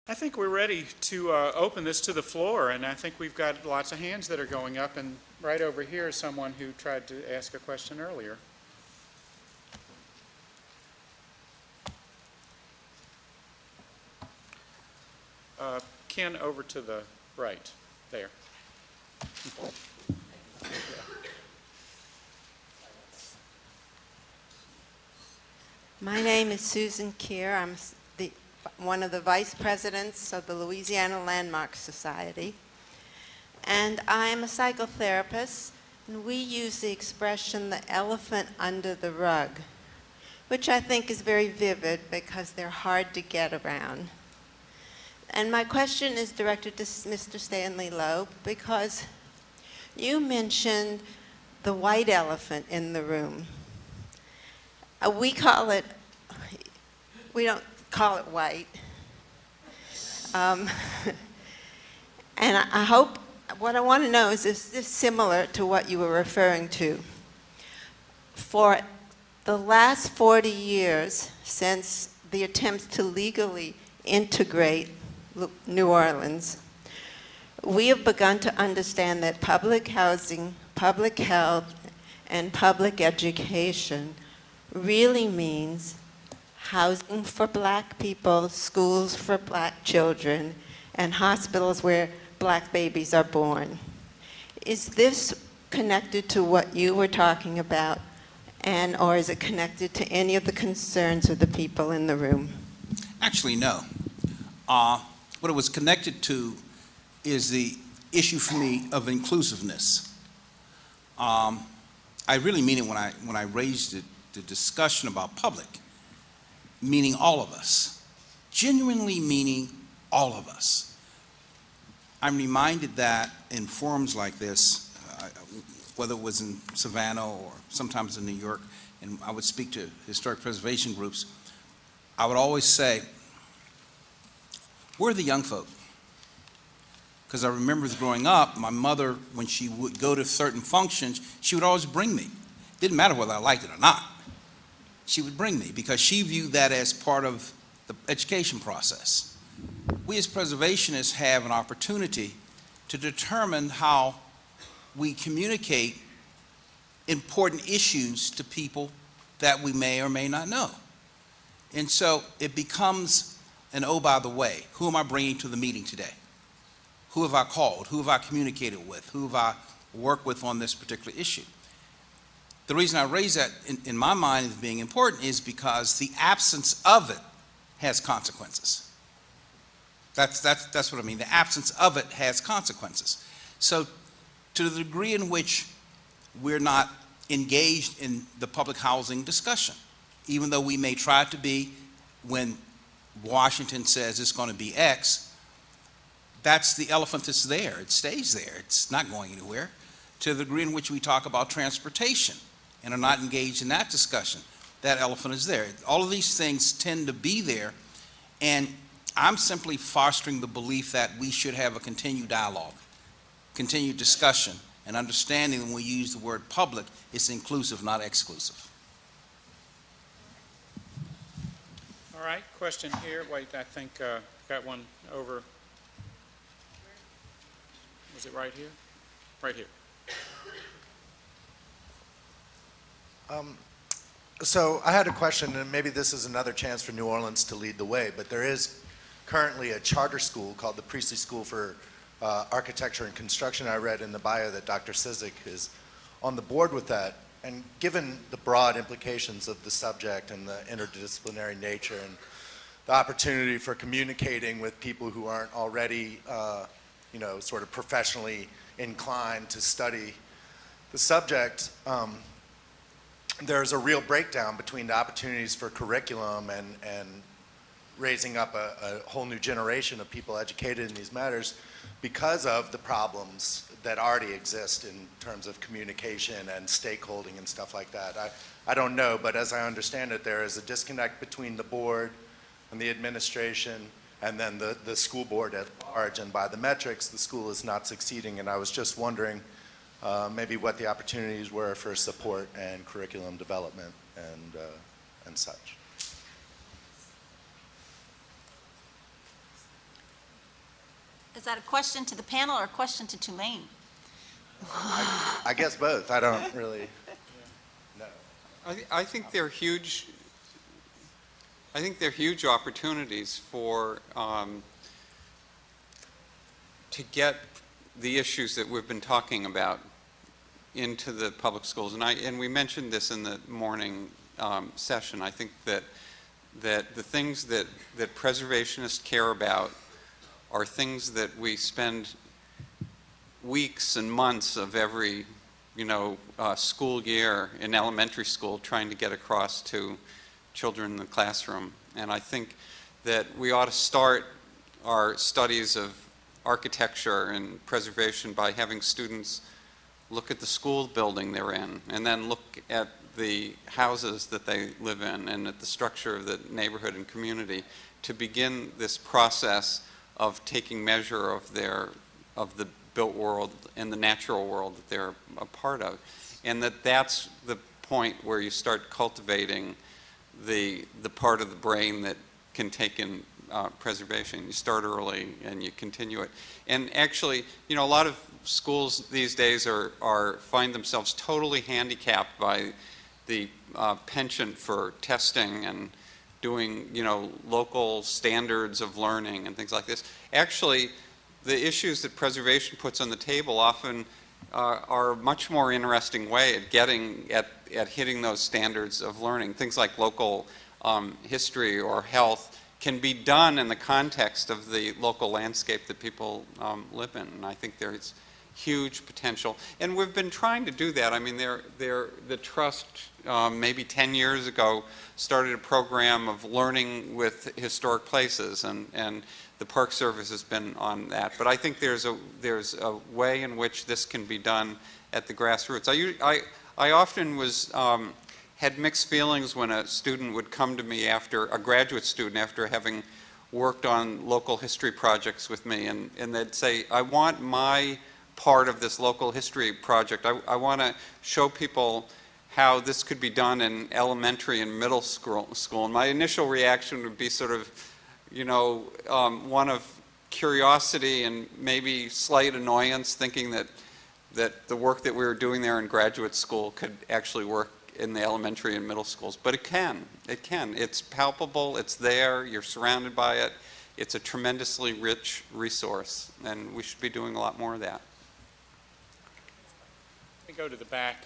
I think we're ready to open this to the floor, and I think we've got lots of hands that are going up, and right over here is someone who tried to ask a question earlier. Ken, over to the right, there. My name is Susan Keir. I'm one of the vice presidents of the Louisiana Landmark Society. And I'm a psychotherapist, and we use the expression, the elephant under the rug, which I think is very vivid because they're hard to get around. And my question is directed to Mr. Stanley Loeb, because you mentioned the white elephant in the room. We don't call it white. And I hope, what I want to know is this similar to what you were referring to? For the last 40 years, since the attempts to legally integrate New Orleans, we have begun to understand that public housing, public health, and public education really means housing for black people, schools for black children, and hospitals where black babies are born. Is this connected to what you were talking about, or is it connected to any of the concerns of the people in the room? Actually, no. What it was connected to is the issue for me of inclusiveness. I really mean it when I raised the discussion about public, meaning all of us, genuinely meaning all of us. I'm reminded that in forums like this, whether it was in Savannah or sometimes in New York, and I would speak to historic preservation groups, I would always say, where are the young folk? Because I remember growing up, my mother, when she would go to certain functions, she would always bring me. Didn't matter whether I liked it or not. She would bring me because she viewed that as part of the education process. We as preservationists have an opportunity to determine how we communicate important issues to people that we may or may not know. And so it becomes an oh, by the way, who am I bringing to the meeting today? Who have I called? Who have I communicated with? Who have I worked with on this particular issue? The reason I raise that in my mind as being important is because the absence of it has consequences. That's what I mean. The absence of it has consequences. So to the degree in which we're not engaged in the public housing discussion, even though we may try to be when Washington says it's going to be X, that's the elephant that's there. It stays there. It's not going anywhere. To the degree in which we talk about transportation and are not engaged in that discussion, that elephant is there. All of these things tend to be there, and I'm simply fostering the belief that we should have a continued dialogue, continued discussion, and understanding when we use the word public, it's inclusive, not exclusive. All right, question here. Wait, I think got one over. Was it right here? Right here. So I had a question, and maybe this is another chance for New Orleans to lead the way, but there is currently a charter school called the Priestley School for Architecture and Construction. I read in the bio that Dr. Cizik is on the board with that. And given the broad implications of the subject and the interdisciplinary nature and the opportunity for communicating with people who aren't already, sort of professionally inclined to study the subject, there's a real breakdown between the opportunities for curriculum and raising up a whole new generation of people educated in these matters because of the problems that already exist in terms of communication and stakeholding and stuff like that. I don't know, but as I understand it, there is a disconnect between the board and the administration and then the school board at large, and by the metrics, the school is not succeeding, and I was just wondering maybe what the opportunities were for support and curriculum development and such. that a question to the panel or a question to Tulane? I guess both. I don't really know. I think they're huge. I think they're huge opportunities for to get the issues that we've been talking about into the public schools. And we mentioned this in the morning session. I think that the things that preservationists care about are things that we spend weeks and months of every school year in elementary school trying to get across to children in the classroom. And I think that we ought to start our studies of architecture and preservation by having students look at the school building they're in, and then look at the houses that they live in and at the structure of the neighborhood and community to begin this process of taking measure of the built world and the natural world that they're a part of. And that's the point where you start cultivating the part of the brain that can take in preservation. You start early and you continue it. And actually, a lot of schools these days find themselves totally handicapped by the penchant for testing and doing, local standards of learning and things like this. Actually, the issues that preservation puts on the table often are a much more interesting way at getting at hitting those standards of learning. Things like local history or health can be done in the context of the local landscape that people live in. And I think there's huge potential. And we've been trying to do that. I mean, the Trust maybe 10 years ago started a program of learning with historic places, and the Park Service has been on that. But I think there's a way in which this can be done at the grassroots. I often had mixed feelings when a student would come to me a graduate student after having worked on local history projects with me, and they'd say, I want my part of this local history project. I want to show people how this could be done in elementary and middle school. And my initial reaction would be sort of, one of curiosity and maybe slight annoyance, thinking that the work that we were doing there in graduate school could actually work in the elementary and middle schools. But it can. It's palpable, it's there, you're surrounded by it. It's a tremendously rich resource, and we should be doing a lot more of that. We go to the back.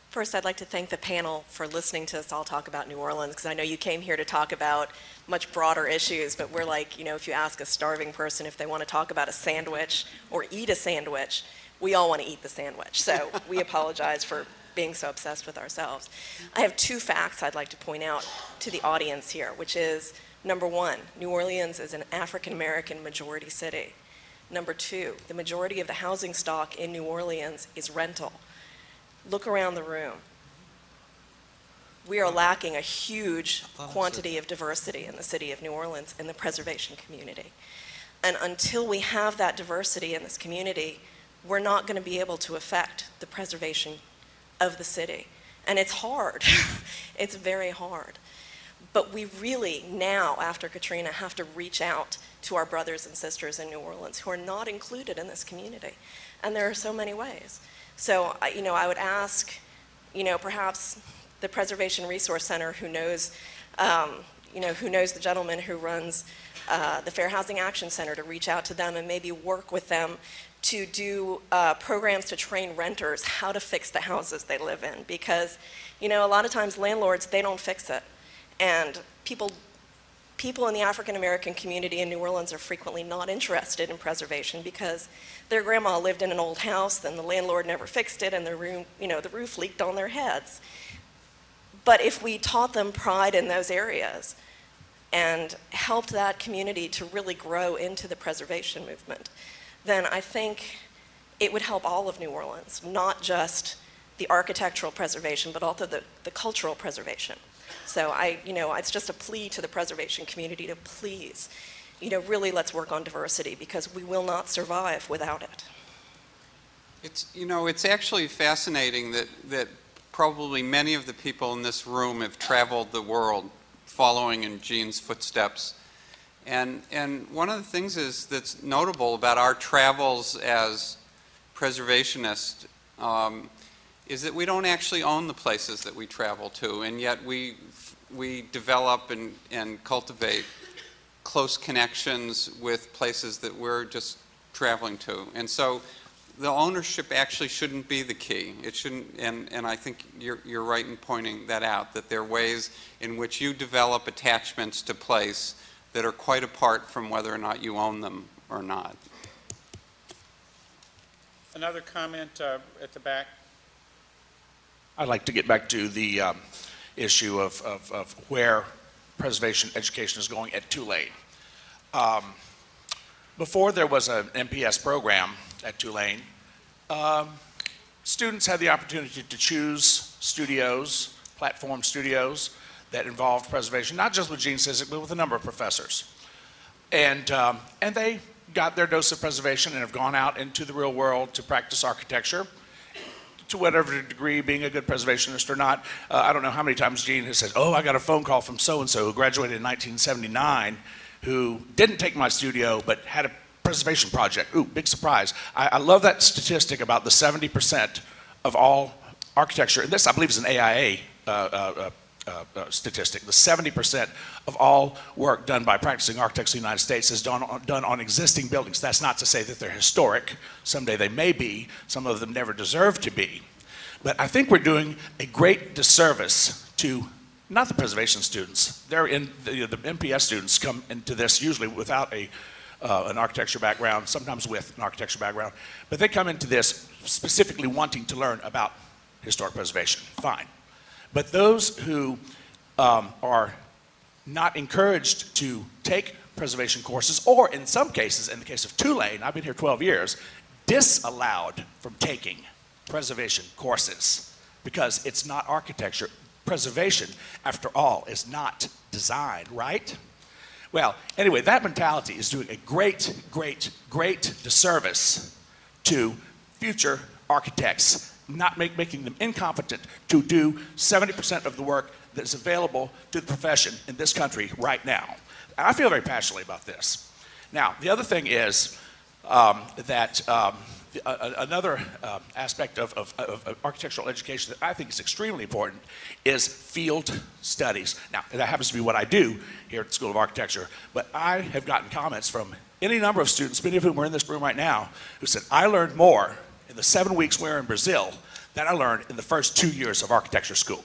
First, I'd like to thank the panel for listening to us all talk about New Orleans, because I know you came here to talk about much broader issues, but we're like, if you ask a starving person if they want to talk about a sandwich or eat a sandwich, we all want to eat the sandwich. So we apologize for being so obsessed with ourselves. I have two facts I'd like to point out to the audience here, which is, number one, New Orleans is an African-American majority city. Number two, the majority of the housing stock in New Orleans is rental. Look around the room. We are lacking a huge quantity of diversity in the city of New Orleans in the preservation community. And until we have that diversity in this community, we're not going to be able to affect the preservation of the city. And it's hard. It's very hard. But we really now, after Katrina, have to reach out to our brothers and sisters in New Orleans who are not included in this community. And there are so many ways. So, I would ask, perhaps the Preservation Resource Center, who knows the gentleman who runs the Fair Housing Action Center, to reach out to them and maybe work with them to do programs to train renters how to fix the houses they live in. Because, a lot of times landlords, they don't fix it. And people in the African American community in New Orleans are frequently not interested in preservation because their grandma lived in an old house, then the landlord never fixed it, and the roof leaked on their heads. But if we taught them pride in those areas and helped that community to really grow into the preservation movement, then I think it would help all of New Orleans, not just the architectural preservation, but also the cultural preservation. So it's just a plea to the preservation community to please, really let's work on diversity, because we will not survive without it. It's actually fascinating that probably many of the people in this room have traveled the world following in Gene's footsteps. And one of the things that's notable about our travels as preservationists is that we don't actually own the places that we travel to, and yet we develop and cultivate close connections with places that we're just traveling to. And so the ownership actually shouldn't be the key. It shouldn't, and I think you're right in pointing that out, that there are ways in which you develop attachments to place that are quite apart from whether or not you own them or not. Another comment at the back? I'd like to get back to the issue of where preservation education is going at Tulane. Before there was an MPS program at Tulane, students had the opportunity to choose studios, platform studios, that involved preservation, not just with Gene Cizik, but with a number of professors. And they got their dose of preservation and have gone out into the real world to practice architecture, to whatever degree, being a good preservationist or not. I don't know how many times Gene has said, oh, I got a phone call from so-and-so who graduated in 1979, who didn't take my studio, but had a preservation project. Ooh, big surprise. I love that statistic about the 70% of all architecture, and this I believe is an AIA statistic. The 70% of all work done by practicing architects in the United States is done on existing buildings. That's not to say that they're historic. Someday they may be. Some of them never deserve to be. But I think we're doing a great disservice to not the preservation students. They're in the MPS students come into this usually without an architecture background, sometimes with an architecture background, but they come into this specifically wanting to learn about historic preservation. Fine. But those who are not encouraged to take preservation courses, or in some cases, in the case of Tulane, I've been here 12 years, disallowed from taking preservation courses because it's not architecture. Preservation, after all, is not design, right? Well, anyway, that mentality is doing a great, great, great disservice to future architects, not making them incompetent to do 70% of the work that is available to the profession in this country right now. And I feel very passionately about this. Now, the other thing is another aspect of architectural education that I think is extremely important is field studies. Now, that happens to be what I do here at the School of Architecture, but I have gotten comments from any number of students, many of whom are in this room right now, who said, I learned more in the 7 weeks we were in Brazil than I learned in the first 2 years of architecture school,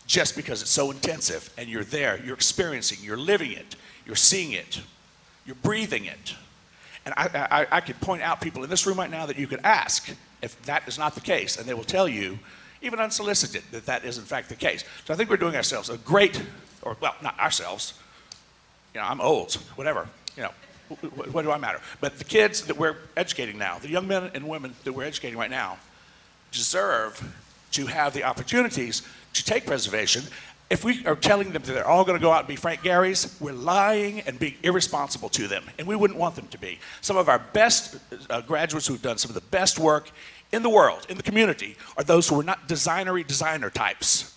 just because it's so intensive and you're there, you're experiencing, you're living it, you're seeing it, you're breathing it. And I could point out people in this room right now that you could ask if that is not the case, and they will tell you, even unsolicited, that that is in fact the case. So I think we're doing ourselves a great, or well, not ourselves, you know, I'm old, whatever, you know, what do I matter? But the kids that we're educating now, the young men and women that we're educating right now, deserve to have the opportunities to take preservation. If we are telling them that they're all going to go out and be Frank Gehry's, we're lying and being irresponsible to them, and we wouldn't want them to be. Some of our best graduates who've done some of the best work in the world, in the community, are those who are not designer types.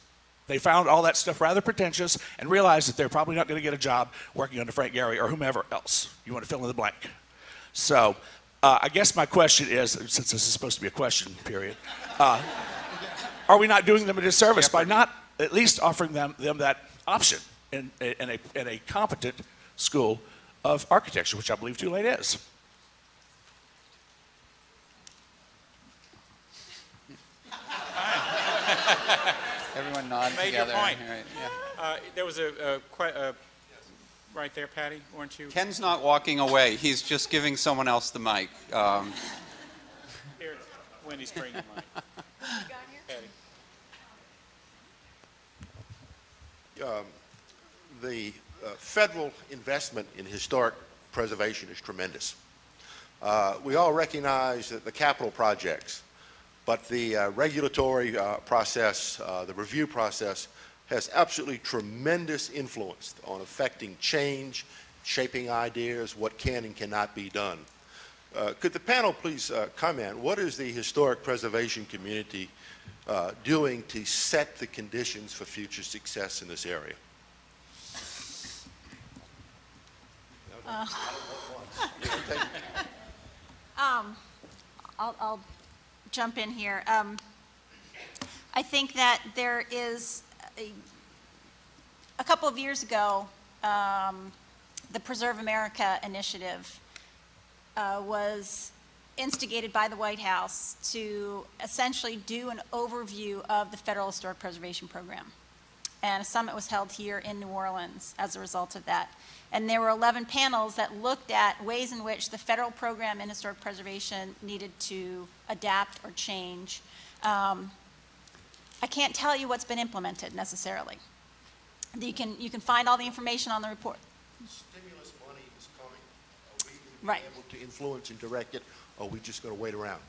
They found all that stuff rather pretentious and realized that they're probably not going to get a job working under Frank Gehry or whomever else. You want to fill in the blank. So I guess my question is, since this is supposed to be a question period, are we not doing them a disservice by not at least offering them that option in a competent school of architecture, which I believe Tulane is? Everyone nod Made your together. point. Right, yeah. There was right there, Patty, weren't you? Ken's not walking away. He's just giving someone else the mic. Here, Wendy's bringing mine. Patty. The federal investment in historic preservation is tremendous. We all recognize that the capital projects, but the regulatory process, the review process, has absolutely tremendous influence on affecting change, shaping ideas, what can and cannot be done. Could the panel please comment, what is the historic preservation community doing to set the conditions for future success in this area? I'll jump in here. I think that there is, a couple of years ago, the Preserve America initiative was instigated by the White House to essentially do an overview of the Federal Historic Preservation Program. And a summit was held here in New Orleans as a result of that. And there were 11 panels that looked at ways in which the federal program in historic preservation needed to adapt or change. I can't tell you what's been implemented necessarily. You can find all the information on the report. Stimulus money is coming. Are we going to Right. be able to influence and direct it, or are we just going to wait around?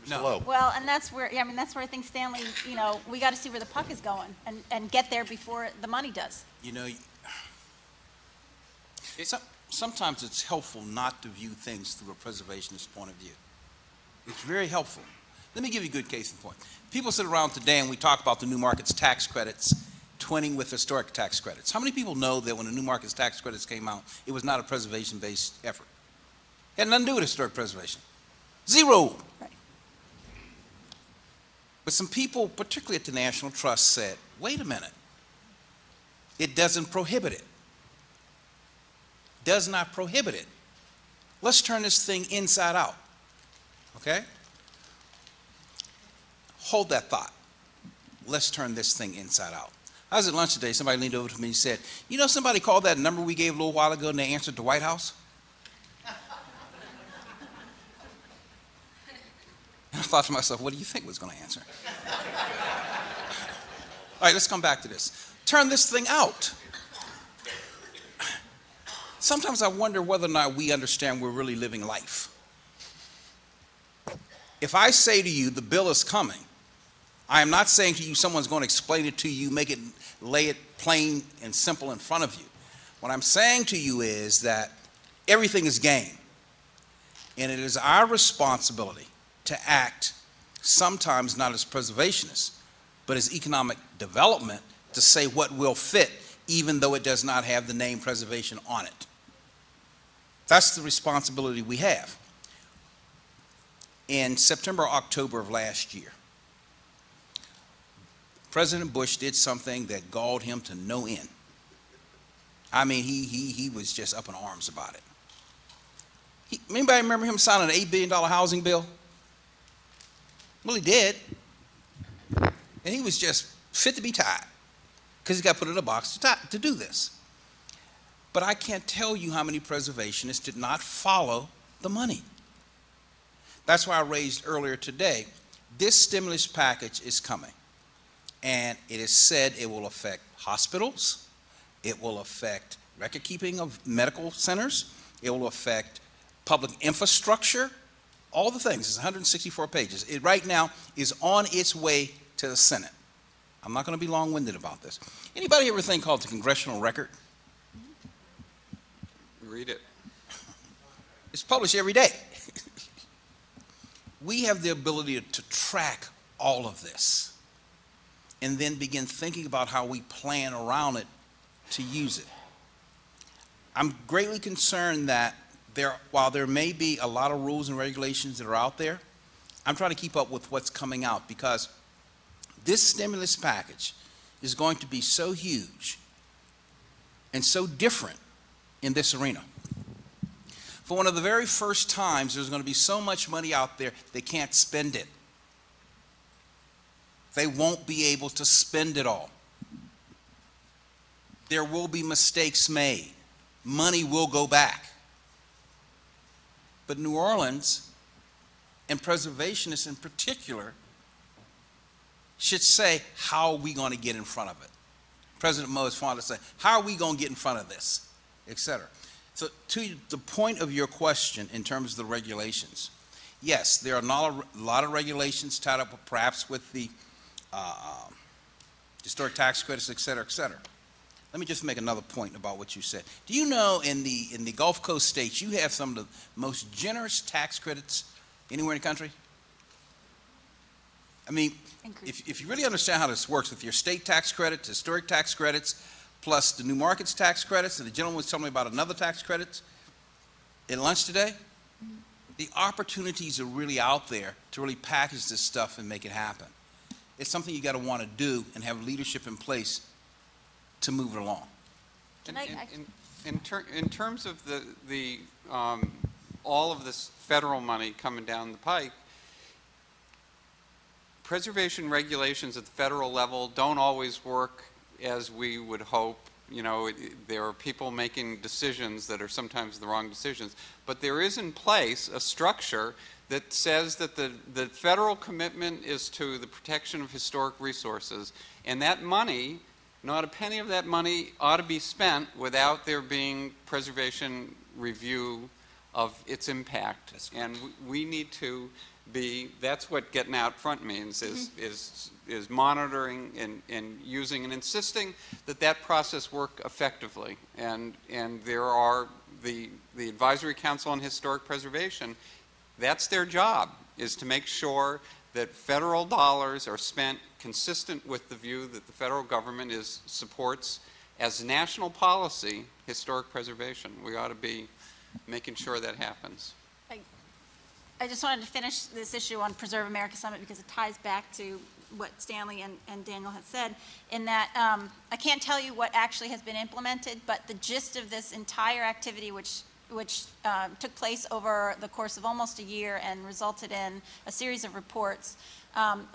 Mr. No. Lowe? Well, and that's where, yeah, I mean, that's where I think Stanley, you know, we got to see where the puck is going and get there before the money does. You know, sometimes it's helpful not to view things through a preservationist point of view. It's very helpful. Let me give you a good case in point. People sit around today and we talk about the New Markets tax credits twinning with historic tax credits. How many people know that when the New Markets tax credits came out, it was not a preservation-based effort? It had nothing to do with historic preservation. Zero. Right. But some people, particularly at the National Trust, said, wait a minute. It doesn't prohibit it. Does not prohibit it. Let's turn this thing inside out. Okay? Hold that thought. Let's turn this thing inside out. I was at lunch today, somebody leaned over to me and said, you know, somebody called that number we gave a little while ago and they answered the White House? And I thought to myself, what do you think was going to answer? All right, let's come back to this. Turn this thing out. Sometimes I wonder whether or not we understand we're really living life. If I say to you, the bill is coming, I am not saying to you someone's going to explain it to you, lay it plain and simple in front of you. What I'm saying to you is that everything is game. And it is our responsibility to act sometimes not as preservationists, but as economic development to say what will fit, even though it does not have the name preservation on it. That's the responsibility we have. In September, October of last year, President Bush did something that galled him to no end. I mean, he was just up in arms about it. Anybody remember him signing an $8 billion housing bill? Well, he did. And he was just fit to be tied because he got put in a box to do this. But I can't tell you how many preservationists did not follow the money. That's why I raised earlier today, this stimulus package is coming. And it is said it will affect hospitals, it will affect record keeping of medical centers, it will affect public infrastructure, all the things. It's 164 pages. It right now is on its way to the Senate. I'm not going to be long-winded about this. Anybody ever think called the Congressional Record? Read it. It's published every day. We have the ability to track all of this and then begin thinking about how we plan around it to use it. I'm greatly concerned that while there may be a lot of rules and regulations that are out there, I'm trying to keep up with what's coming out because this stimulus package is going to be so huge and so different in this arena. For one of the very first times, there's going to be so much money out there, they can't spend it. They won't be able to spend it all. There will be mistakes made. Money will go back. But New Orleans, and preservationists in particular, should say, how are we going to get in front of it? President Mo is fond to say, how are we going to get in front of this, et cetera. So to the point of your question in terms of the regulations, yes, there are a lot of regulations tied up perhaps with the historic tax credits, et cetera, et cetera. let me just make another point about what you said. Do you know in the Gulf Coast states, you have some of the most generous tax credits anywhere in the country? I mean, if you really understand how this works with your state tax credits, historic tax credits, plus the new markets tax credits, and the gentleman was telling me about another tax credits at lunch today, the opportunities are really out there to really package this stuff and make it happen. It's something you got to want to do and have leadership in place to move it along. In terms of the all of this federal money coming down the pike, preservation regulations at the federal level don't always work as we would hope. You know, there are people making decisions that are sometimes the wrong decisions, but there is in place a structure that says that the federal commitment is to the protection of historic resources, and that money, not a penny of that money ought to be spent without there being preservation review of its impact. And we need to be, that's what getting out front means, is monitoring and using and insisting that that process work effectively. And there are the Advisory Council on Historic Preservation, that's their job, is to make sure that federal dollars are spent consistent with the view that the federal government supports as national policy historic preservation. We ought to be making sure that happens. I just wanted to finish this issue on Preserve America Summit because it ties back to what Stanley and Daniel had said, in that I can't tell you what actually has been implemented, but the gist of this entire activity, which took place over the course of almost a year and resulted in a series of reports,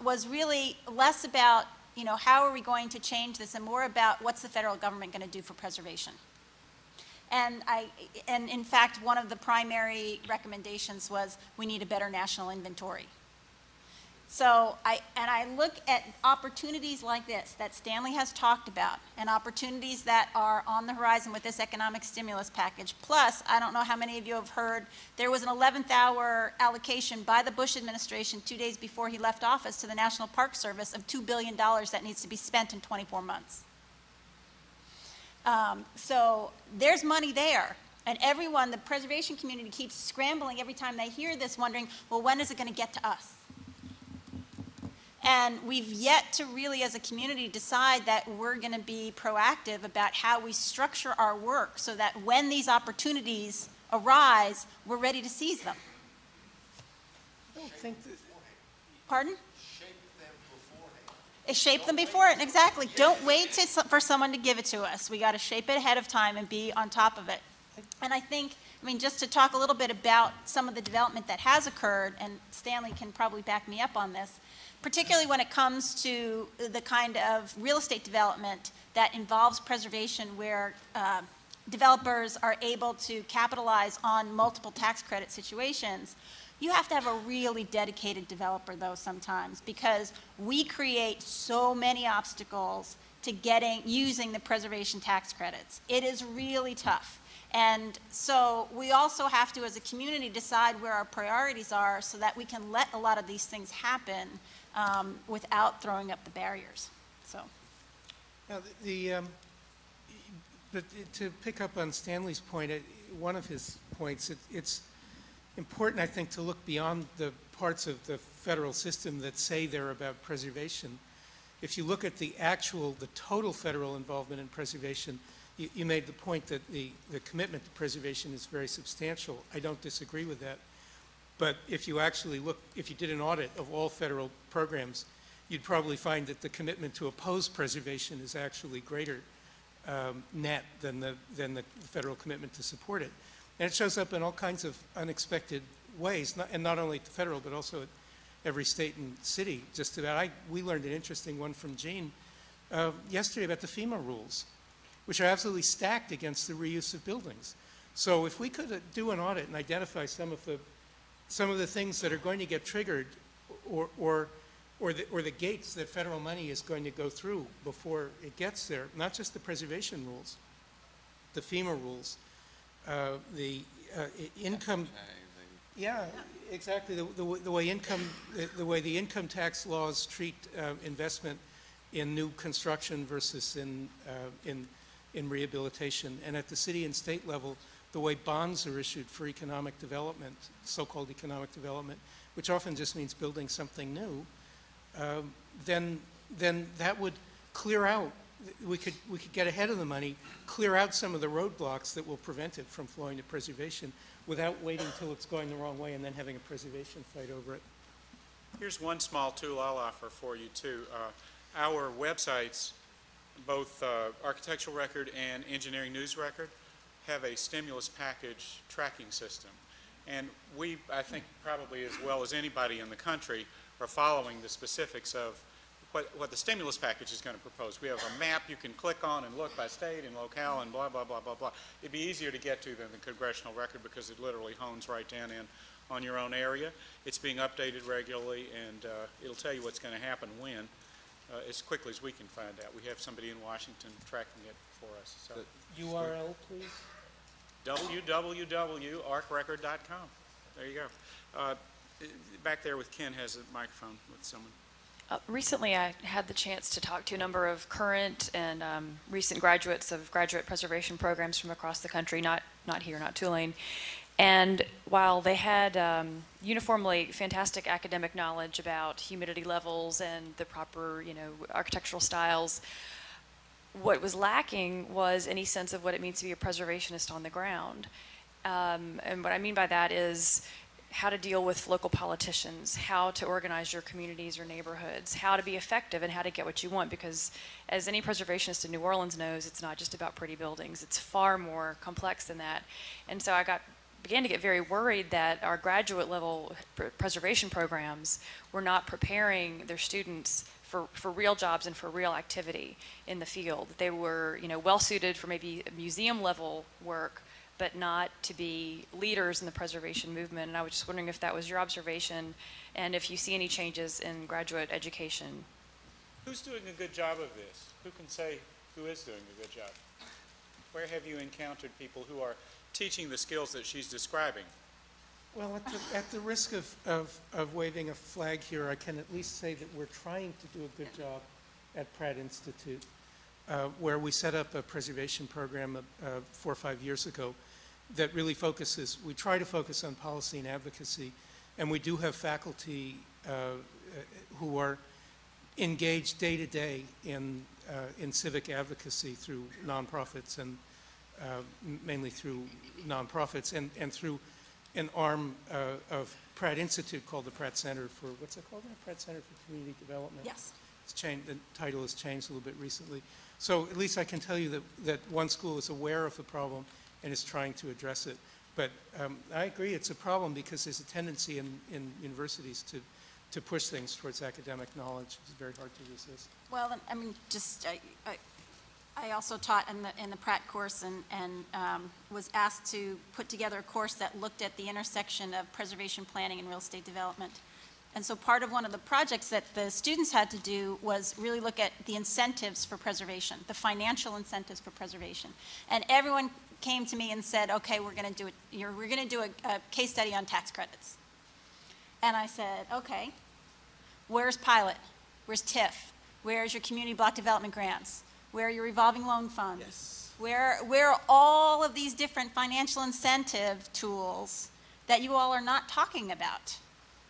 was really less about, you know, how are we going to change this, and more about what's the federal government going to do for preservation. And in fact, one of the primary recommendations was we need a better national inventory. So I look at opportunities like this that Stanley has talked about, and opportunities that are on the horizon with this economic stimulus package. Plus, I don't know how many of you have heard, there was an 11th hour allocation by the Bush administration 2 days before he left office to the National Park Service of $2 billion that needs to be spent in 24 months. So there's money there. And everyone, the preservation community, keeps scrambling every time they hear this, wondering, well, when is it going to get to us? And we've yet to really, as a community, decide that we're going to be proactive about how we structure our work so that when these opportunities arise, we're ready to seize them. I don't think that... Pardon? Shape them beforehand, exactly. Don't wait for someone to give it to us. We got to shape it ahead of time and be on top of it. And I think, I mean, just to talk a little bit about some of the development that has occurred, and Stanley can probably back me up on this, particularly when it comes to the kind of real estate development that involves preservation, where developers are able to capitalize on multiple tax credit situations. You have to have a really dedicated developer, though, sometimes, because we create so many obstacles to using the preservation tax credits. It is really tough. And so we also have to, as a community, decide where our priorities are so that we can let a lot of these things happen without throwing up the barriers. So. Now, but to pick up on Stanley's point, one of his points, it's important, I think, to look beyond the parts of the federal system that say they're about preservation. If you look at the total federal involvement in preservation, you made the point that the commitment to preservation is very substantial. I don't disagree with that. But if you actually if you did an audit of all federal programs, you'd probably find that the commitment to oppose preservation is actually greater net than the federal commitment to support it. And it shows up in all kinds of unexpected ways, and not only at the federal, but also at every state and city, just about. We learned an interesting one from Gene yesterday about the FEMA rules, which are absolutely stacked against the reuse of buildings. So if we could do an audit and identify some of the things that are going to get triggered, or the gates that federal money is going to go through before it gets there, not just the preservation rules, the FEMA rules, the income. Yeah, exactly. The way the income tax laws treat investment in new construction versus in in rehabilitation. And at the city and state level, the way bonds are issued for economic development, so-called economic development, which often just means building something new, then that would clear out, we could get ahead of the money, clear out some of the roadblocks that will prevent it from flowing to preservation without waiting till it's going the wrong way and then having a preservation fight over it. Here's one small tool I'll offer for you too. Our websites, both Architectural Record and Engineering News Record, have a stimulus package tracking system. And we, I think probably as well as anybody in the country, are following the specifics of what the stimulus package is going to propose. We have a map you can click on and look by state and locale and blah, blah, blah, blah, blah. It'd be easier to get to than the Congressional Record because it literally hones right down in on your own area. It's being updated regularly, and it'll tell you what's going to happen when, as quickly as we can find out. We have somebody in Washington tracking it for us. So, URL, please? www.arcrecord.com. There you go. Back there with Ken has a microphone with someone. Recently, I had the chance to talk to a number of current and recent graduates of graduate preservation programs from across the country, not here, not Tulane. And while they had uniformly fantastic academic knowledge about humidity levels and the proper, architectural styles, what was lacking was any sense of what it means to be a preservationist on the ground. And what I mean by that is how to deal with local politicians, how to organize your communities or neighborhoods, how to be effective and how to get what you want, because as any preservationist in New Orleans knows, it's not just about pretty buildings. It's far more complex than that. And so I began to get very worried that our graduate level preservation programs were not preparing their students for real jobs and for real activity in the field. They were, well suited for maybe museum level work, but not to be leaders in the preservation movement. And I was just wondering if that was your observation and if you see any changes in graduate education. Who's doing a good job of this? Who can say who is doing a good job? Where have you encountered people who are teaching the skills that she's describing? Well, at the risk of waving a flag here, I can at least say that we're trying to do a good job at Pratt Institute, where we set up a preservation program 4 or 5 years ago that really focuses, we try to focus on policy and advocacy, and we do have faculty who are engaged day to day in civic advocacy through nonprofits and mainly through nonprofits and through an arm of Pratt Institute called the Pratt Center for, what's it called now? Pratt Center for Community Development. Yes. It's changed, the title has changed a little bit recently. So at least I can tell you that one school is aware of the problem and is trying to address it. But I agree, it's a problem because there's a tendency in universities to push things towards academic knowledge. It's very hard to resist. Well, I mean, I also taught in the Pratt course and was asked to put together a course that looked at the intersection of preservation planning and real estate development. And so part of one of the projects that the students had to do was really look at the incentives for preservation, the financial incentives for preservation. And everyone came to me and said, okay, we're going to do a case study on tax credits. And I said, okay, where's pilot? Where's TIF? Where's your community block development grants? Where are your revolving loan funds? Yes. Where are all of these different financial incentive tools that you all are not talking about?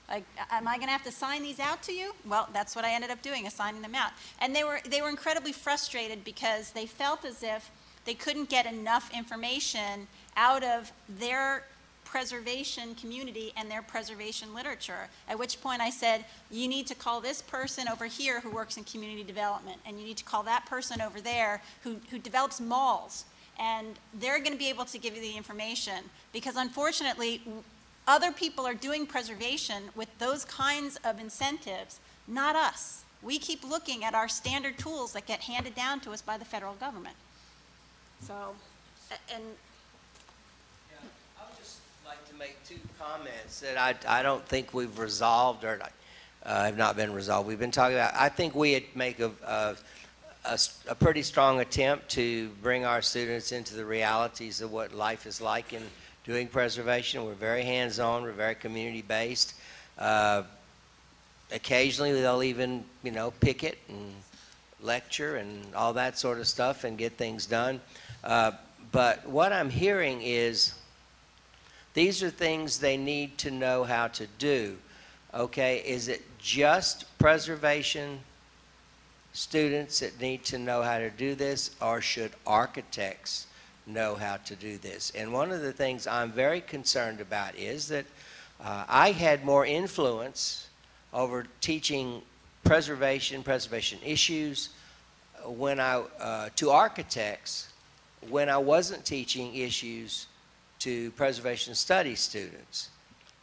Like, am I going to have to sign these out to you? Well, that's what I ended up doing, assigning them out. And they were incredibly frustrated because they felt as if they couldn't get enough information out of their preservation community and their preservation literature, at which point I said, you need to call this person over here who works in community development, and you need to call that person over there who develops malls, and they're going to be able to give you the information, because unfortunately, other people are doing preservation with those kinds of incentives, not us. We keep looking at our standard tools that get handed down to us by the federal government. So, and like to make two comments that I don't think we've resolved or have not been resolved. We've been talking about, I think we make a pretty strong attempt to bring our students into the realities of what life is like in doing preservation. We're very hands-on, we're very community-based. Occasionally they'll even, picket and lecture and all that sort of stuff and get things done. But what I'm hearing is these are things they need to know how to do. Okay, is it just preservation students that need to know how to do this, or should architects know how to do this? And one of the things I'm very concerned about is that I had more influence over teaching preservation issues to architects when I wasn't teaching issues to preservation studies students.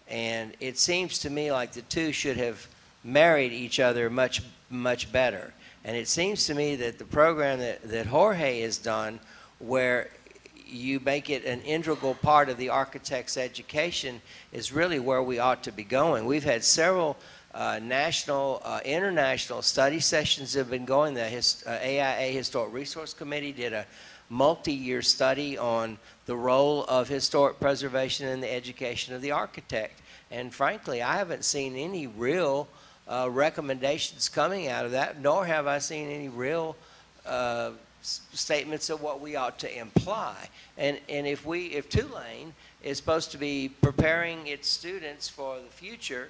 And it seems to me like the two should have married each other much, much better. And it seems to me that the program that Jorge has done, where you make it an integral part of the architect's education, is really where we ought to be going. We've had several national, international study sessions that have been going. The AIA Historic Resource Committee did a multi-year study on the role of historic preservation in the education of the architect. And frankly, I haven't seen any real recommendations coming out of that, nor have I seen any real statements of what we ought to imply. And if Tulane is supposed to be preparing its students for the future,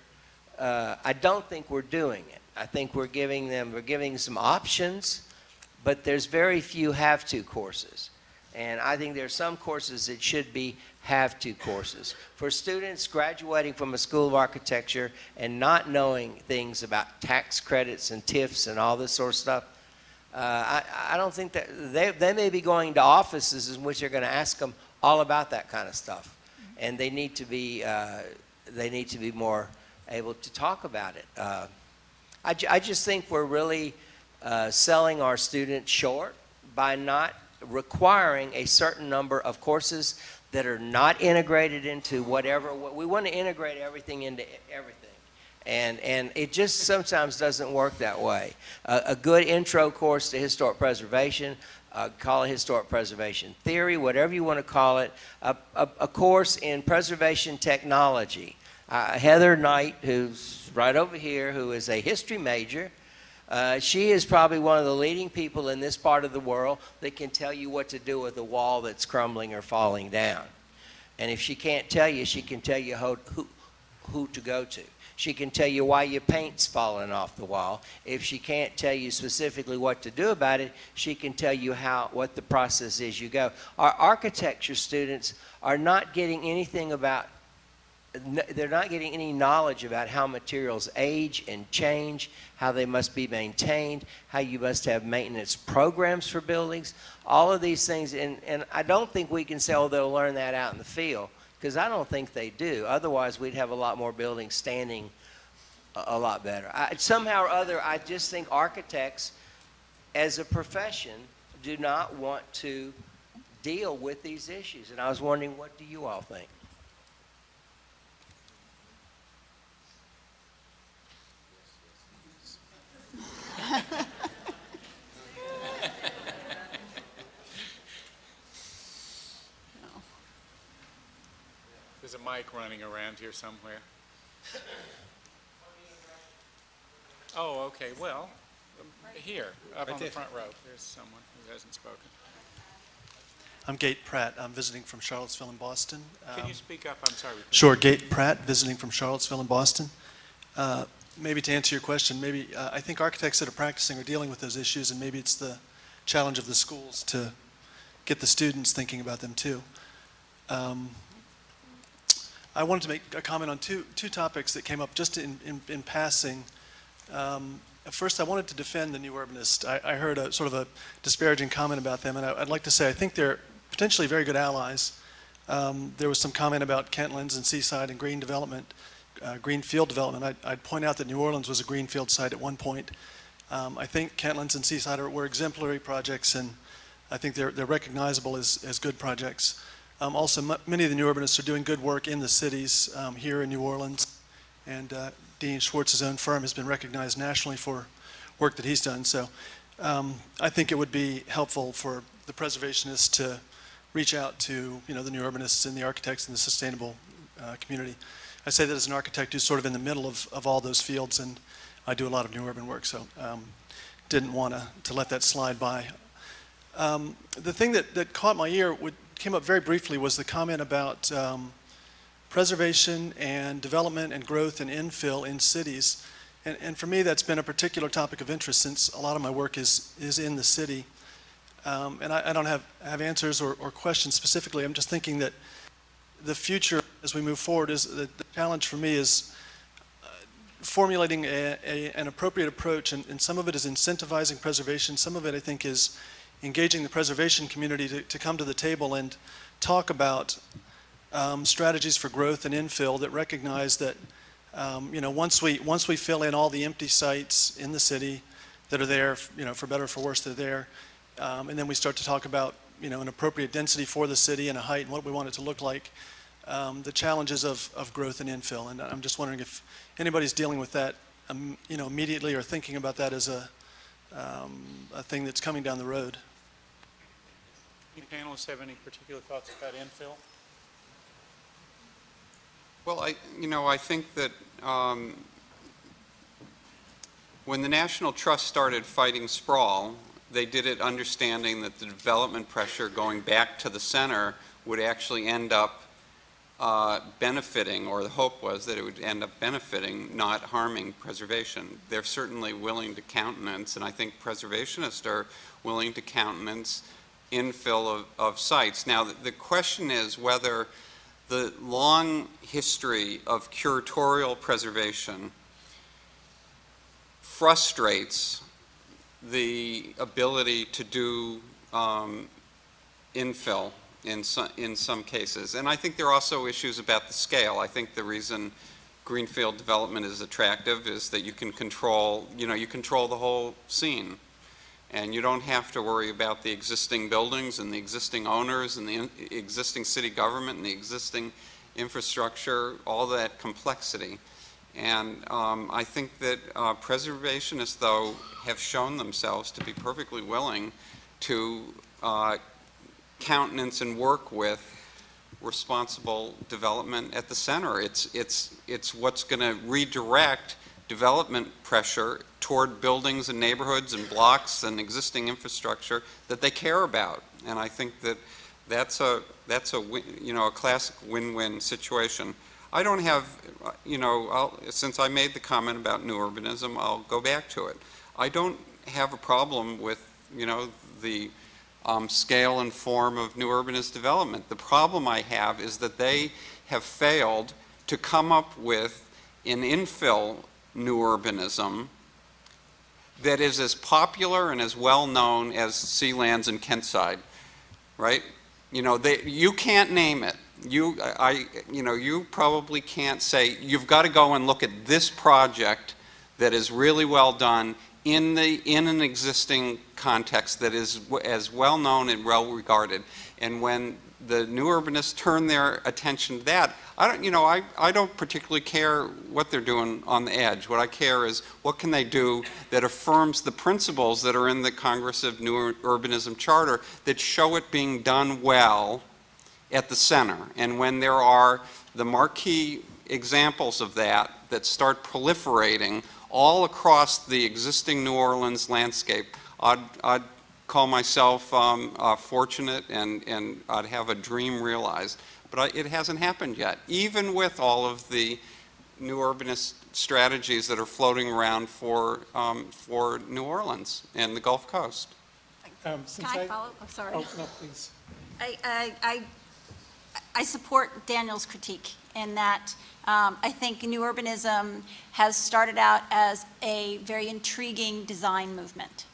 I don't think we're doing it. I think we're giving some options, but there's very few have-to courses. And I think there are some courses that should be have-to courses. For students graduating from a School of Architecture and not knowing things about tax credits and TIFs and all this sort of stuff, I don't think that they may be going to offices in which they're going to ask them all about that kind of stuff. And they need to be more able to talk about it. I just think we're really selling our students short by not requiring a certain number of courses that are not integrated into whatever. We want to integrate everything into everything. And it just sometimes doesn't work that way. A good intro course to historic preservation, call it historic preservation theory, whatever you want to call it, a course in preservation technology. Heather Knight, who's right over here, who is a history major, she is probably one of the leading people in this part of the world that can tell you what to do with a wall that's crumbling or falling down. And if she can't tell you, she can tell you who to go to. She can tell you why your paint's falling off the wall. If she can't tell you specifically what to do about it, she can tell you what the process is you go. Our architecture students are not getting anything about they're not getting any knowledge about how materials age and change, how they must be maintained, how you must have maintenance programs for buildings, all of these things. And I don't think we can say, oh, they'll learn that out in the field, because I don't think they do. Otherwise, we'd have a lot more buildings standing a lot better. Somehow or other, I just think architects, as a profession, do not want to deal with these issues. And I was wondering, what do you all think? There's a mic running around here somewhere. Oh, okay, well, here, up on the front row. There's someone who hasn't spoken. I'm Gate Pratt. I'm visiting from Charlottesville in Boston. Can you speak up? I'm sorry. Sure, Gate Pratt, visiting from Charlottesville in Boston. Maybe to answer your question, I think architects that are practicing are dealing with those issues, and maybe it's the challenge of the schools to get the students thinking about them too. I wanted to make a comment on two topics that came up just in passing. First, I wanted to defend the New Urbanists. I heard a sort of a disparaging comment about them, and I'd like to say I think they're potentially very good allies. There was some comment about Kentlands and Seaside and green development, greenfield development. I'd point out that New Orleans was a greenfield site at one point. I think Kentlands and Seaside were exemplary projects, and I think they're recognizable as good projects. Also, many of the New Urbanists are doing good work in the cities here in New Orleans, and Dean Schwartz's own firm has been recognized nationally for work that he's done. So I think it would be helpful for the preservationists to reach out to the New Urbanists and the architects in the sustainable community. I say that as an architect who's sort of in the middle of all those fields, and I do a lot of new urban work. So didn't want to let that slide by. The thing that caught my ear, came up very briefly, was the comment about preservation and development and growth and infill in cities. And for me, that's been a particular topic of interest since a lot of my work is in the city. And I don't have answers or questions specifically. I'm just thinking that the future as we move forward is the challenge for me is formulating an appropriate approach, and some of it is incentivizing preservation. Some of it, I think, is engaging the preservation community to come to the table and talk about strategies for growth and infill that recognize that once we fill in all the empty sites in the city that are there, for better or for worse, they're there, and then we start to talk about an appropriate density for the city and a height and what we want it to look like. The challenges of growth and infill, and I'm just wondering if anybody's dealing with that, immediately, or thinking about that as a thing that's coming down the road. Any panelists have any particular thoughts about infill? Well, I think that when the National Trust started fighting sprawl, they did it understanding that the development pressure going back to the center would actually end up benefiting, or the hope was that it would end up benefiting, not harming preservation. They're certainly willing to countenance, and I think preservationists are willing to countenance infill of sites. Now, the question is whether the long history of curatorial preservation frustrates the ability to do infill in some cases. And I think there are also issues about the scale. I think the reason greenfield development is attractive is that you can control, you control the whole scene. And you don't have to worry about the existing buildings and the existing owners and the existing city government and the existing infrastructure, all that complexity. And I think that preservationists, though, have shown themselves to be perfectly willing to countenance and work with responsible development at the center. It's what's going to redirect development pressure toward buildings and neighborhoods and blocks and existing infrastructure that they care about. And I think that that's a classic win-win situation. I don't have, since I made the comment about new urbanism, I'll go back to it. I don't have a problem with, the scale and form of new urbanist development. The problem I have is that they have failed to come up with an infill new urbanism that is as popular and as well known as Sealands and Kentside, right? You can't name it. You probably can't say, you've got to go and look at this project that is really well done in an existing context that is as well known and well regarded. And when the new urbanists turn their attention to that, I don't particularly care what they're doing on the edge. What I care is what can they do that affirms the principles that are in the Congress of New Urbanism Charter that show it being done well at the center. And when there are the marquee examples of that start proliferating all across the existing New Orleans landscape, I'd call myself fortunate, and I'd have a dream realized. But it hasn't happened yet, even with all of the new urbanist strategies that are floating around for New Orleans and the Gulf Coast. Can I follow? I'm sorry. Oh, no, please. I support Daniel's critique in that I think new urbanism has started out as a very intriguing design movement,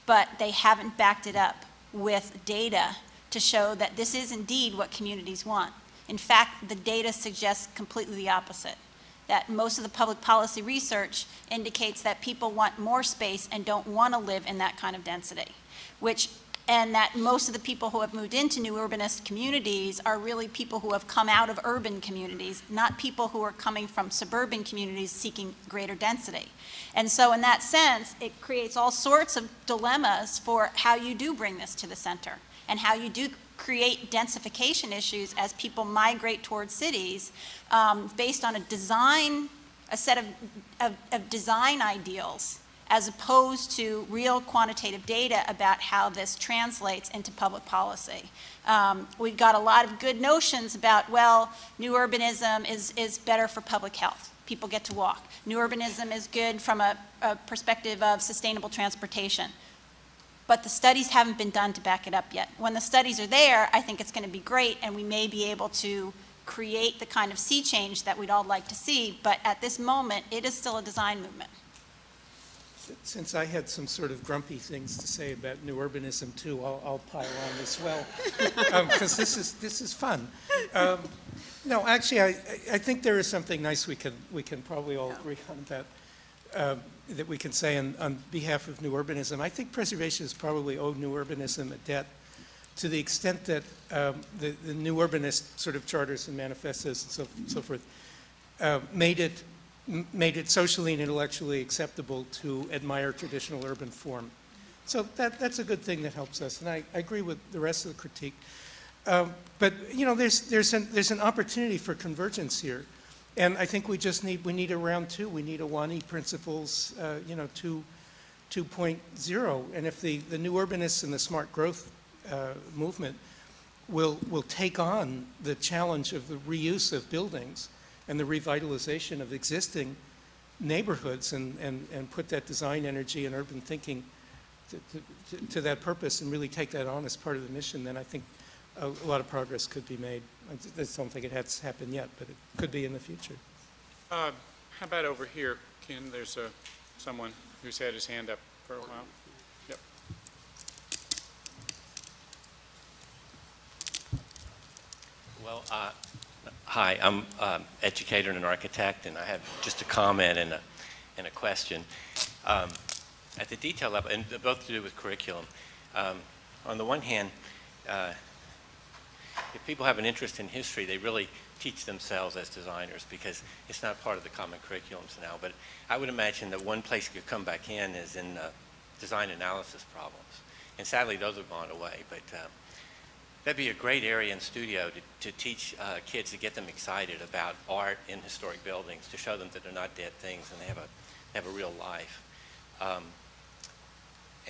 but they haven't backed it up with data to show that this is indeed what communities want. In fact, the data suggests completely the opposite, that most of the public policy research indicates that people want more space and don't want to live in that kind of density, and that most of the people who have moved into new urbanist communities are really people who have come out of urban communities, not people who are coming from suburban communities seeking greater density. And so in that sense, it creates all sorts of dilemmas for how you do bring this to the center and how you do create densification issues as people migrate towards cities based on a set of design ideals as opposed to real quantitative data about how this translates into public policy. We've got a lot of good notions about, well, new urbanism is better for public health. People get to walk. New urbanism is good from a perspective of sustainable transportation. But the studies haven't been done to back it up yet. When the studies are there, I think it's going to be great, and we may be able to create the kind of sea change that we'd all like to see, but at this moment, it is still a design movement. Since I had some sort of grumpy things to say about new urbanism too, I'll pile on as well, because this is fun. No, actually, I think there is something nice we can probably all agree on that we can say on behalf of new urbanism. I think preservationists probably owe new urbanism a debt to the extent that the new urbanist sort of charters and manifestos and so forth made it socially and intellectually acceptable to admire traditional urban form. So that's a good thing that helps us, and I agree with the rest of the critique. But you know, there's an opportunity for convergence here, and I think we need a round two. We need a WANI principles, 2.0, and if the new urbanists and the smart growth movement will take on the challenge of the reuse of buildings and the revitalization of existing neighborhoods and put that design energy and urban thinking to that purpose and really take that on as part of the mission, then I think a lot of progress could be made. I just don't think it has happened yet, but it could be in the future. How about over here, Ken? There's someone who's had his hand up for a while. Yep. Well, hi, I'm an educator and an architect, and I have just a comment and a question. At the detail level, and both to do with curriculum, on the one hand, if people have an interest in history, they really teach themselves as designers because it's not part of the common curriculums now. But I would imagine that one place it could come back in is in design analysis problems. And sadly, those have gone away. But that'd be a great area in studio to teach kids, to get them excited about art in historic buildings, to show them that they're not dead things and they have a real life.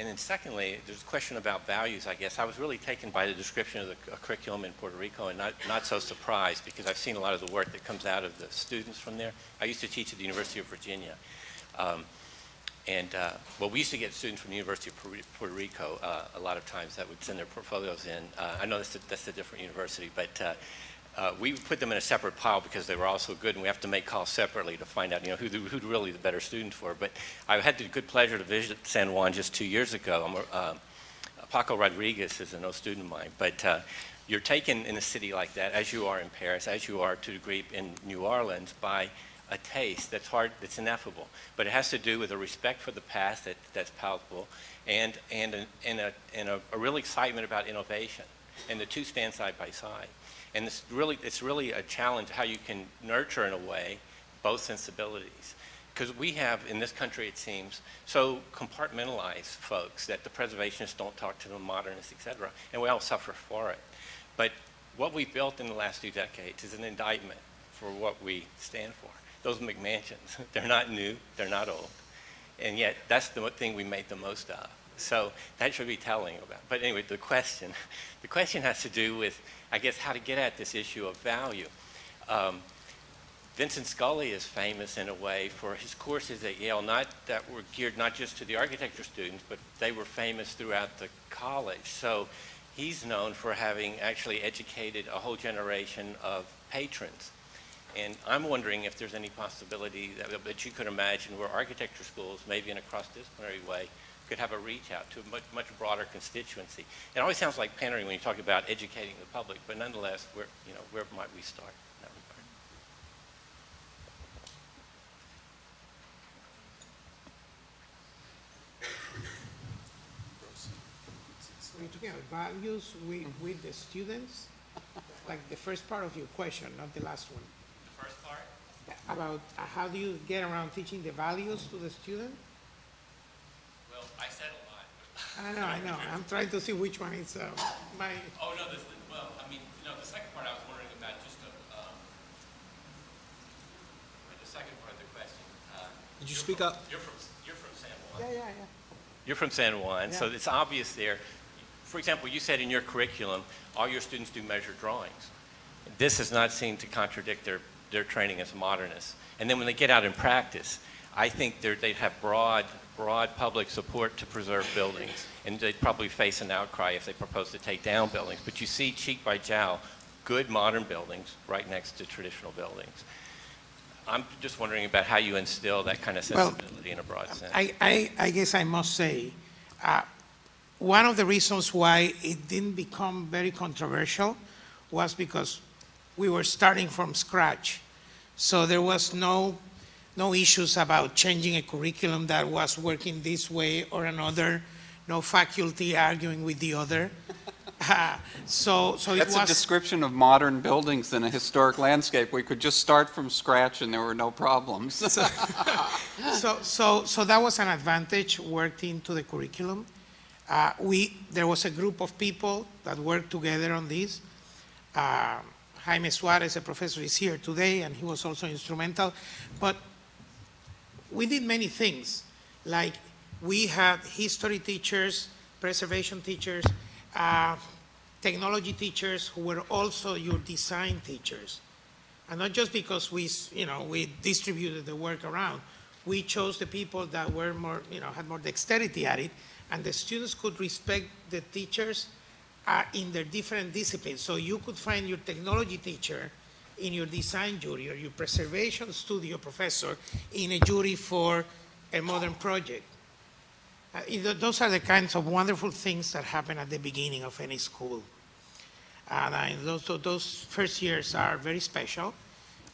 And then secondly, there's a question about values, I guess. I was really taken by the description of the curriculum in Puerto Rico and not so surprised because I've seen a lot of the work that comes out of the students from there. I used to teach at the University of Virginia. Well, we used to get students from the University of Puerto Rico a lot of times that would send their portfolios in. I know that's a different university, but we put them in a separate pile because they were all so good, and we have to make calls separately to find out, who really the better students were. But I had the good pleasure to visit San Juan just 2 years ago. Paco Rodriguez is an old student of mine, but you're taken in a city like that, as you are in Paris, as you are to a degree in New Orleans, by a taste that's ineffable. But it has to do with a respect for the past that's palpable, and a real excitement about innovation, and the two stand side by side. And it's really a challenge how you can nurture, in a way, both sensibilities. Because we have, in this country, it seems, so compartmentalized folks that the preservationists don't talk to the modernists, et cetera, and we all suffer for it. But what we've built in the last 2 decades is an indictment for what we stand for. Those McMansions, they're not new, they're not old, and yet that's the thing we made the most of. So that should be telling about. But anyway, the question has to do with, I guess, how to get at this issue of value. Vincent Scully is famous in a way for his courses at Yale, that were geared not just to the architecture students, but they were famous throughout the college. So he's known for having actually educated a whole generation of patrons. And I'm wondering if there's any possibility that you could imagine where architecture schools, maybe in a cross-disciplinary way, could have a reach out to a much broader constituency. It always sounds like pandering when you talk about educating the public, but nonetheless, where might we start in that regard? When you're talking about values with the students, like the first part of your question, not the last one. The first part? About how do you get around teaching the values to the student? Well, I said a lot. I know. I'm trying to see which one is my... Oh, no, the second part I was wondering about just the second part of the question. Did you speak up? You're from San Juan. You're from San Juan, so it's obvious there. For example, you said in your curriculum, all your students do measured drawings. This does not seem to contradict their training as modernists. And then when they get out in practice, I think they'd have broad public support to preserve buildings, and they'd probably face an outcry if they propose to take down buildings. But you see, cheek by jowl, good modern buildings right next to traditional buildings. I'm just wondering about how you instill that kind of sensibility in a broad sense. I guess I must say, one of the reasons why it didn't become very controversial was because we were starting from scratch. So there was no issues about changing a curriculum that was working this way or another, no faculty arguing with the other. So it That's was a description of modern buildings in a historic landscape. We could just start from scratch and there were no problems. So that was an advantage worked into the curriculum. There was a group of people that worked together on this. Jaime Suarez, a professor, is here today, and he was also instrumental. But we did many things, like we had history teachers, preservation teachers, technology teachers who were also your design teachers. And not just because we distributed the work around. We chose the people that were more, had more dexterity at it, and the students could respect the teachers in their different disciplines. So you could find your technology teacher in your design jury, or your preservation studio professor in a jury for a modern project. Those are the kinds of wonderful things that happen at the beginning of any school. And those first years are very special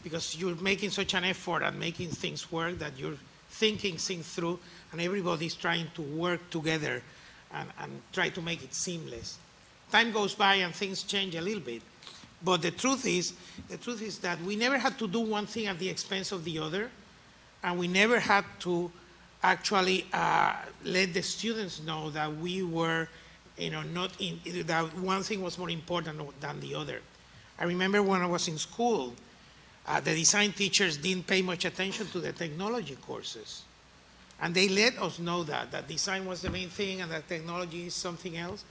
because you're making such an effort at making things work that you're thinking things through, and everybody's trying to work together and try to make it seamless. Time goes by and things change a little bit. But the truth is that we never had to do one thing at the expense of the other, and we never had to actually let the students know that we were, that one thing was more important than the other. I remember when I was in school, the design teachers didn't pay much attention to the technology courses. And they let us know that design was the main thing and that technology is something else.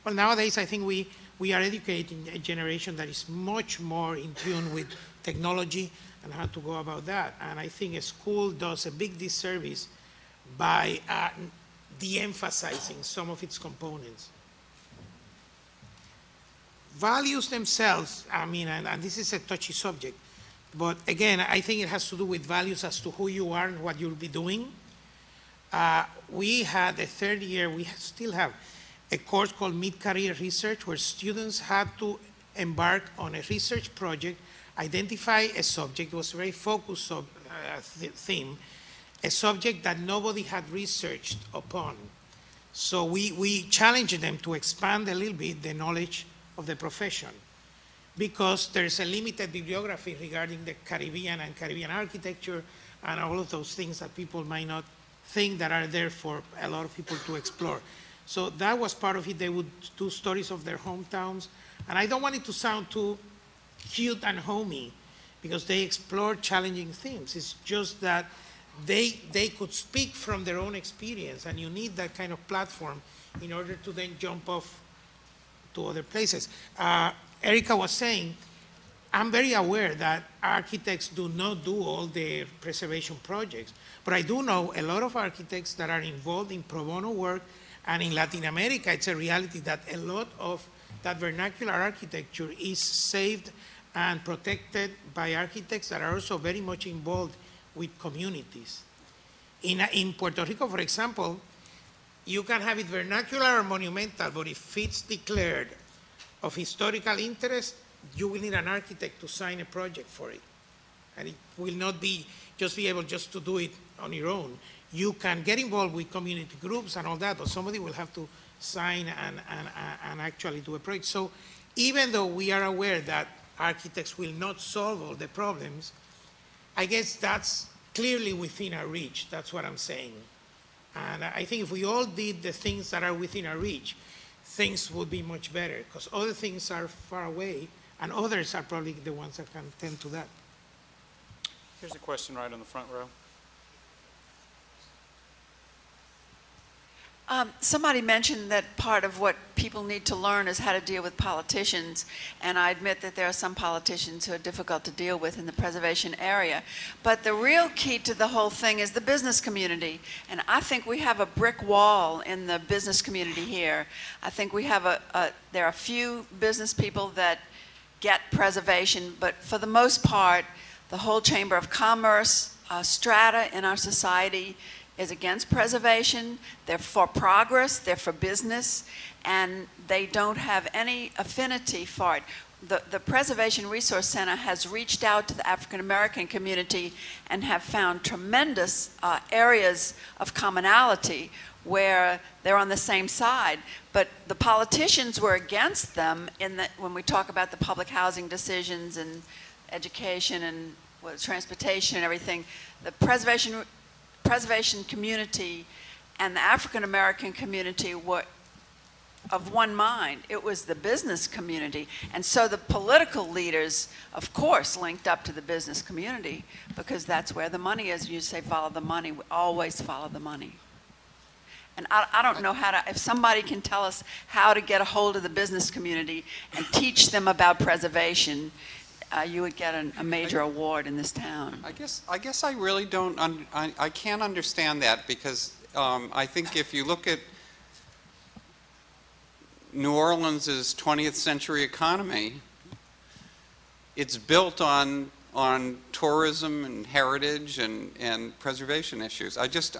Well, nowadays, I think we are educating a generation that is much more in tune with technology and how to go about that. And I think a school does a big disservice by de-emphasizing some of its components. Values themselves, and this is a touchy subject, but again, I think it has to do with values as to who you are and what you'll be doing. We had a third year, we still have a course called Mid-Career Research, where students had to embark on a research project, identify a subject. It was a very focused theme, a subject that nobody had researched upon. So we challenged them to expand a little bit the knowledge of the profession, because there's a limited bibliography regarding the Caribbean and Caribbean architecture and all of those things that people might not think that are there for a lot of people to explore. So that was part of it. They would do stories of their hometowns. And I don't want it to sound too cute and homey, because they explore challenging themes. It's just that they could speak from their own experience, and you need that kind of platform in order to then jump off to other places. Erica was saying, I'm very aware that architects do not do all the preservation projects, but I do know a lot of architects that are involved in pro bono work. And in Latin America, it's a reality that a lot of that vernacular architecture is saved and protected by architects that are also very much involved with communities. In Puerto Rico, for example, you can have it vernacular or monumental, but if it's declared of historical interest, you will need an architect to sign a project for it. And it will not be able just to do it on your own. You can get involved with community groups and all that, but somebody will have to sign and actually do a project. So even though we are aware that architects will not solve all the problems, I guess that's clearly within our reach. That's what I'm saying. And I think if we all did the things that are within our reach, things would be much better, because other things are far away, and others are probably the ones that can tend to that. Here's a question right on the front row. Somebody mentioned that part of what people need to learn is how to deal with politicians, and I admit that there are some politicians who are difficult to deal with in the preservation area. But the real key to the whole thing is the business community, and I think we have a brick wall in the business community here. I think we have there are a few business people that get preservation, but for the most part, the whole Chamber of Commerce, strata in our society is against preservation. They're for progress, they're for business, and they don't have any affinity for it. The Preservation Resource Center has reached out to the African American community and have found tremendous areas of commonality where they're on the same side. But the politicians were against them when we talk about the public housing decisions and education and transportation and everything. The preservation community and the African American community were of one mind. It was the business community. And so the political leaders, of course, linked up to the business community because that's where the money is. You say follow the money, we always follow the money. And I don't know if somebody can tell us how to get a hold of the business community and teach them about preservation, you would get a major award in this town. I guess I really don't, I can't understand that because I think if you look at New Orleans' 20th century economy, it's built on tourism and heritage and preservation issues. I just,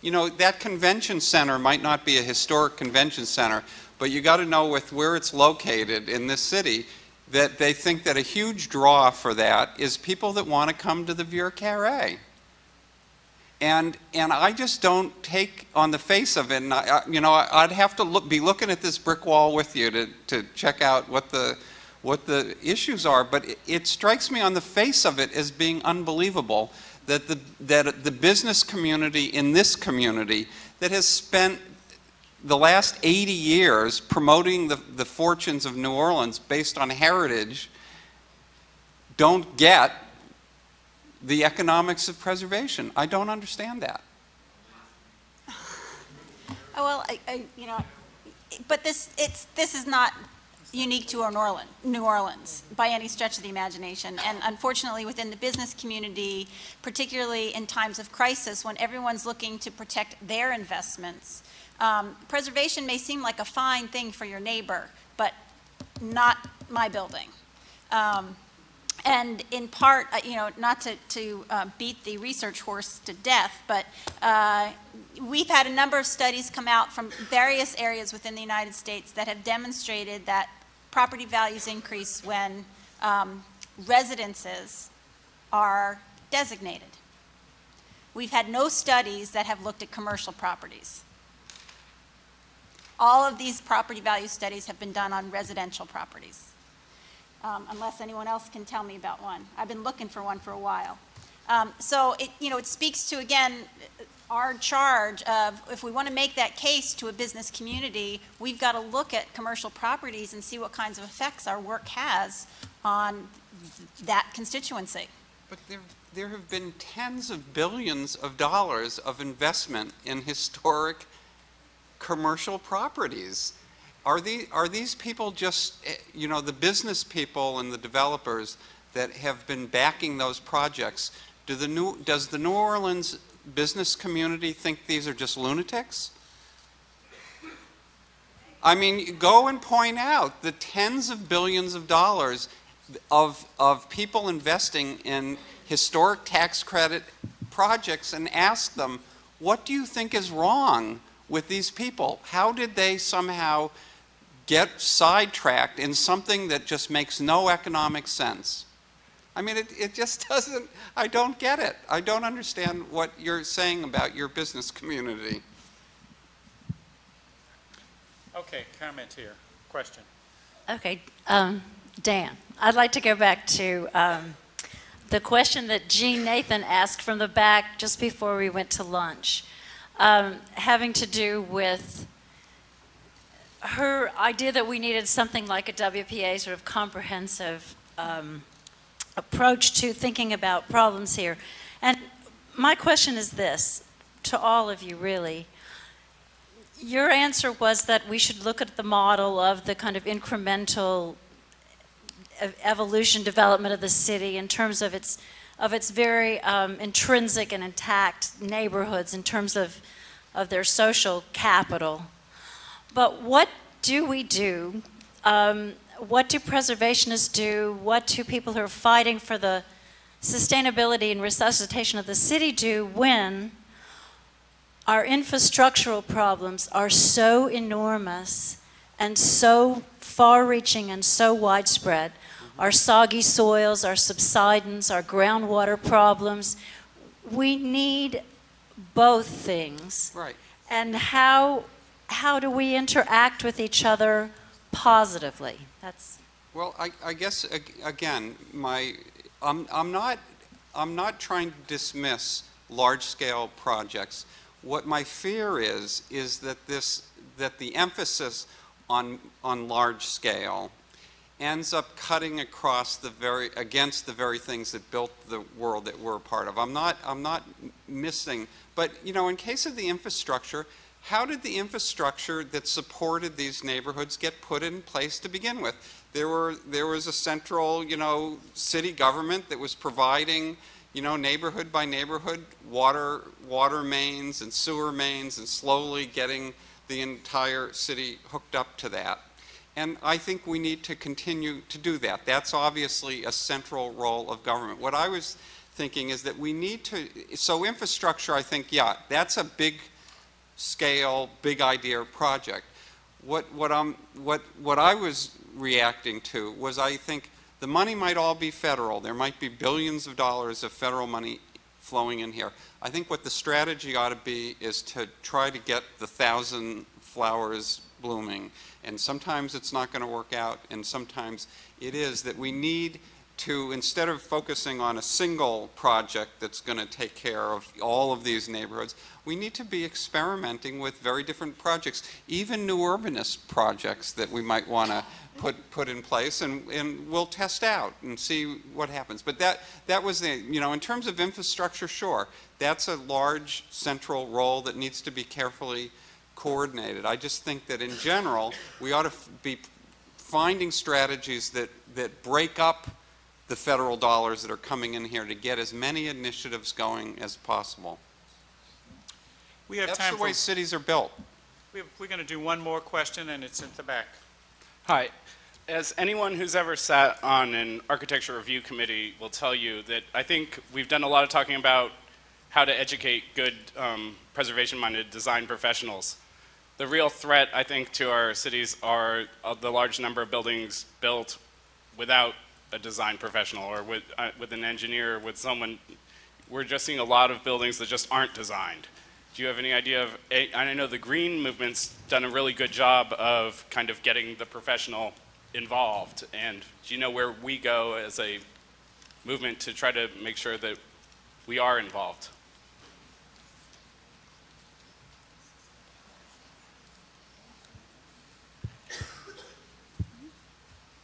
you know, that convention center might not be a historic convention center, but you got to know with where it's located in this city, that they think that a huge draw for that is people that want to come to the Vieux Carré. And I just don't take on the face of it, and I'd have to be looking at this brick wall with you to check out what the issues are, but it strikes me on the face of it as being unbelievable that the business community in this community that has spent the last 80 years promoting the fortunes of New Orleans based on heritage don't get the economics of preservation. I don't understand that. Well, but this is not unique to New Orleans by any stretch of the imagination. And unfortunately, within the business community, particularly in times of crisis, when everyone's looking to protect their investments, preservation may seem like a fine thing for your neighbor, but not my building. And in part, not to beat the research horse to death, but we've had a number of studies come out from various areas within the United States that have demonstrated that property values increase when residences are designated. We've had no studies that have looked at commercial properties. All of these property value studies have been done on residential properties. Unless anyone else can tell me about one. I've been looking for one for a while. So it speaks to, again, our charge of if we want to make that case to a business community, we've got to look at commercial properties and see what kinds of effects our work has on that constituency. But there have been tens of billions of dollars of investment in historic commercial properties. Are these people just, the business people and the developers that have been backing those projects, does the New Orleans business community think these are just lunatics? I mean, go and point out the tens of billions of dollars of people investing in historic tax credit projects and ask them, what do you think is wrong with these people? How did they somehow get sidetracked in something that just makes no economic sense? I mean, it just doesn't, I don't get it. I don't understand what you're saying about your business community. Okay, comment here. Question. Okay, Dan, I'd like to go back to the question that Jean Nathan asked from the back just before we went to lunch, having to do with her idea that we needed something like a WPA sort of comprehensive approach to thinking about problems here. And my question is this, to all of you really. your answer was that we should look at the model of the kind of incremental evolution development of the city in terms of its very intrinsic and intact neighborhoods in terms of their social capital. But what do we do? What do preservationists do? What do people who are fighting for the sustainability and resuscitation of the city do when our infrastructural problems are so enormous and so far-reaching and so widespread? Our soggy soils, our subsidence, our groundwater problems. We need both things. Right. And how do we interact with each other positively? That's Well, I guess again, I'm not trying to dismiss large-scale projects. What my fear is that the emphasis on large scale ends up cutting across against the very things that built the world that we're a part of. I'm not missing, but in case of the infrastructure, how did the infrastructure that supported these neighborhoods get put in place to begin with? There was a central, city government that was providing, neighborhood by neighborhood water mains and sewer mains, and slowly getting the entire city hooked up to that. And I think we need to continue to do that. That's obviously a central role of government. What I was thinking is that we need to, so infrastructure, I think, yeah, that's a big scale, big idea project. What I was reacting to was, I think the money might all be federal. There might be billions of dollars of federal money flowing in here. I think what the strategy ought to be is to try to get the 1,000 flowers blooming. And sometimes it's not going to work out, and sometimes it is. That we need to, instead of focusing on a single project that's going to take care of all of these neighborhoods, we need to be experimenting with very different projects, even new urbanist projects that we might want to put in place, and we'll test out and see what happens. But that was the, in terms of infrastructure, sure, that's a large central role that needs to be carefully coordinated. I just think that in general, we ought to be finding strategies that break up the federal dollars that are coming in here to get as many initiatives going as possible. That's the way cities are built. We're going to do one more question, and it's at the back. Hi. As anyone who's ever sat on an architecture review committee will tell you, that I think we've done a lot of talking about how to educate good preservation-minded design professionals. The real threat, I think, to our cities are the large number of buildings built without a design professional, or with an engineer, with someone. We're just seeing a lot of buildings that just aren't designed. Do you have any idea of, I know the green movement's done a really good job of kind of getting the professional involved, and do you know where we go as a movement to try to make sure that we are involved?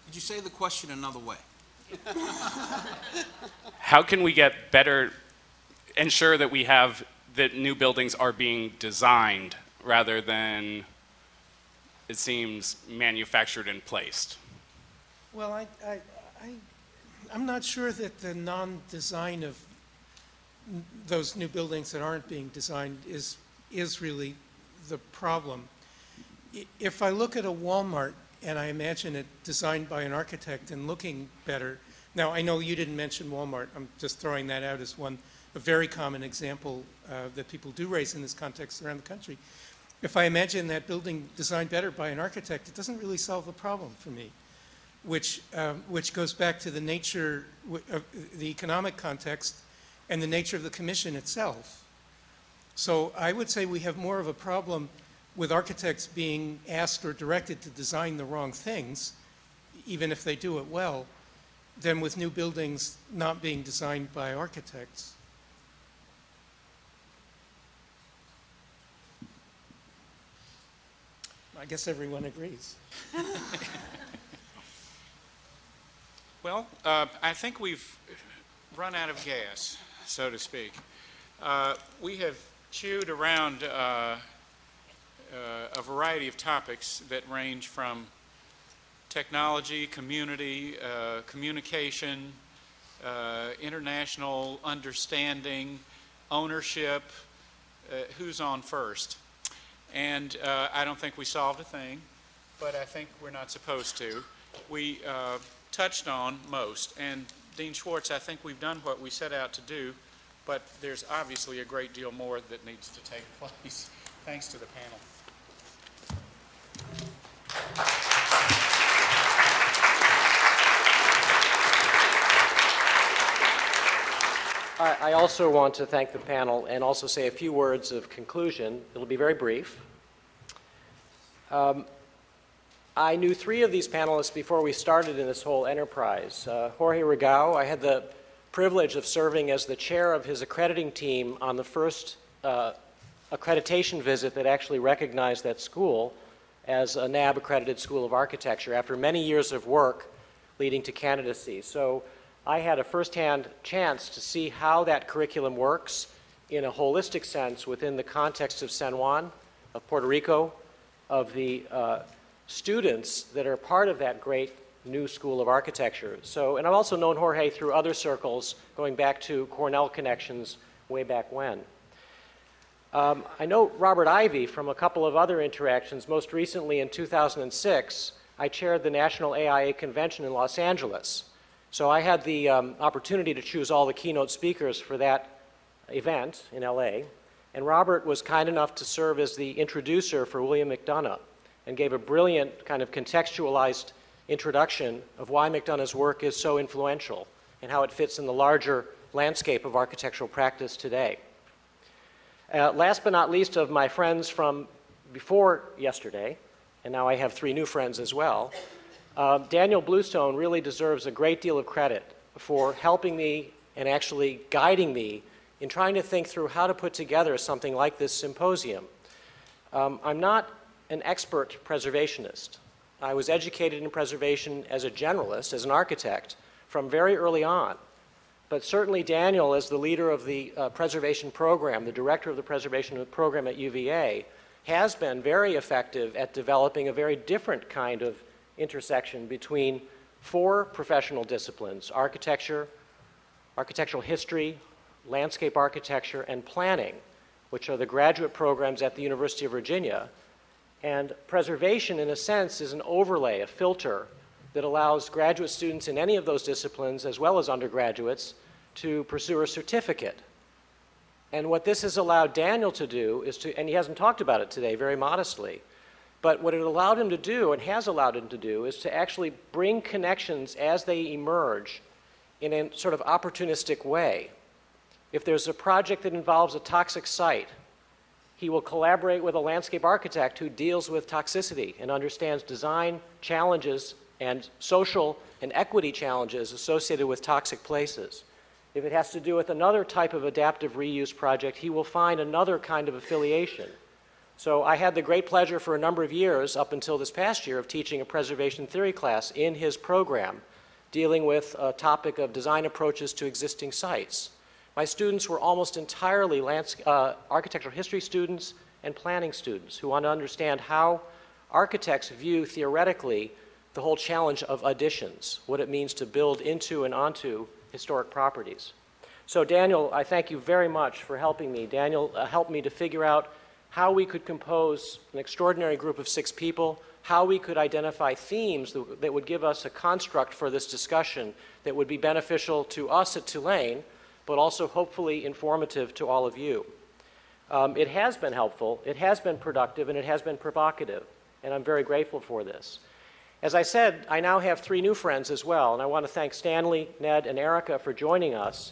Could you say the question another way? How can we get better, ensure that that new buildings are being designed rather than, it seems, manufactured and placed? Well, I'm not sure that the non-design of those new buildings that aren't being designed is really the problem. If I look at a Walmart and I imagine it designed by an architect and looking better, now I know you didn't mention Walmart, I'm just throwing that out as a very common example that people do raise in this context around the country. If I imagine that building designed better by an architect, it doesn't really solve the problem for me, which goes back to the nature of the economic context and the nature of the commission itself. So I would say we have more of a problem with architects being asked or directed to design the wrong things, even if they do it well, than with new buildings not being designed by architects. I guess everyone agrees. Well, I think we've run out of gas, so to speak. We have chewed around a variety of topics that range from technology, community, communication, international understanding, ownership, who's on first. And I don't think we solved a thing, but I think we're not supposed to. We touched on most. And Dean Schwartz, I think we've done what we set out to do, but there's obviously a great deal more that needs to take place. Thanks to the panel. I also want to thank the panel and also say a few words of conclusion. It'll be very brief. I knew 3 of these panelists before we started in this whole enterprise. Jorge Rigau, I had the privilege of serving as the chair of his accrediting team on the first accreditation visit that actually recognized that school as a NAB accredited School of Architecture after many years of work leading to candidacy. So I had a firsthand chance to see how that curriculum works in a holistic sense within the context of San Juan, of Puerto Rico, of the students that are part of that great new School of Architecture. So, and I've also known Jorge through other circles, going back to Cornell connections way back when. I know Robert Ivy from a couple of other interactions. Most recently in 2006, I chaired the National AIA Convention in Los Angeles. So I had the opportunity to choose all the keynote speakers for that event in LA. And Robert was kind enough to serve as the introducer for William McDonough and gave a brilliant kind of contextualized introduction of why McDonough's work is so influential and how it fits in the larger landscape of architectural practice today. Last but not least, of my friends from before yesterday, and now I have 3 new friends as well, Daniel Bluestone really deserves a great deal of credit for helping me and actually guiding me in trying to think through how to put together something like this symposium. I'm not an expert preservationist. I was educated in preservation as a generalist, as an architect, from very early on. But certainly Daniel, as the leader of the preservation program, the director of the preservation program at UVA, has been very effective at developing a very different kind of intersection between 4 professional disciplines: architecture, architectural history, landscape architecture, and planning, which are the graduate programs at the University of Virginia. And preservation, in a sense, is an overlay, a filter, that allows graduate students in any of those disciplines, as well as undergraduates, to pursue a certificate. And what this has allowed Daniel to do is to, and he hasn't talked about it today very modestly, but what it allowed him to do, and has allowed him to do, is to actually bring connections as they emerge in a sort of opportunistic way. If there's a project that involves a toxic site, he will collaborate with a landscape architect who deals with toxicity and understands design challenges and social and equity challenges associated with toxic places. If it has to do with another type of adaptive reuse project, he will find another kind of affiliation. So I had the great pleasure for a number of years, up until this past year, of teaching a preservation theory class in his program, dealing with a topic of design approaches to existing sites. My students were almost entirely architectural history students and planning students who want to understand how architects view theoretically the whole challenge of additions, what it means to build into and onto historic properties. So Daniel, I thank you very much for helping me. Daniel helped me to figure out how we could compose an extraordinary group of 6 people, how we could identify themes that would give us a construct for this discussion that would be beneficial to us at Tulane, but also hopefully informative to all of you. It has been helpful, it has been productive, and it has been provocative, and I'm very grateful for this. As I said, I now have 3 new friends as well, and I want to thank Stanley, Ned, and Erica for joining us.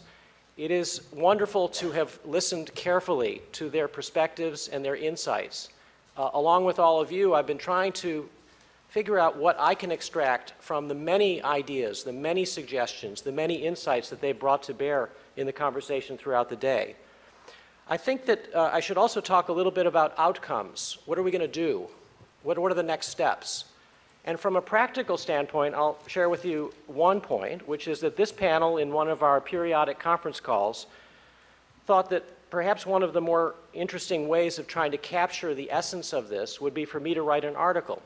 It is wonderful to have listened carefully to their perspectives and their insights. Along with all of you, I've been trying to figure out what I can extract from the many ideas, the many suggestions, the many insights that they've brought to bear in the conversation throughout the day. I think that I should also talk a little bit about outcomes. What are we going to do? What are the next steps? And from a practical standpoint, I'll share with you one point, which is that this panel in one of our periodic conference calls thought that perhaps one of the more interesting ways of trying to capture the essence of this would be for me to write an article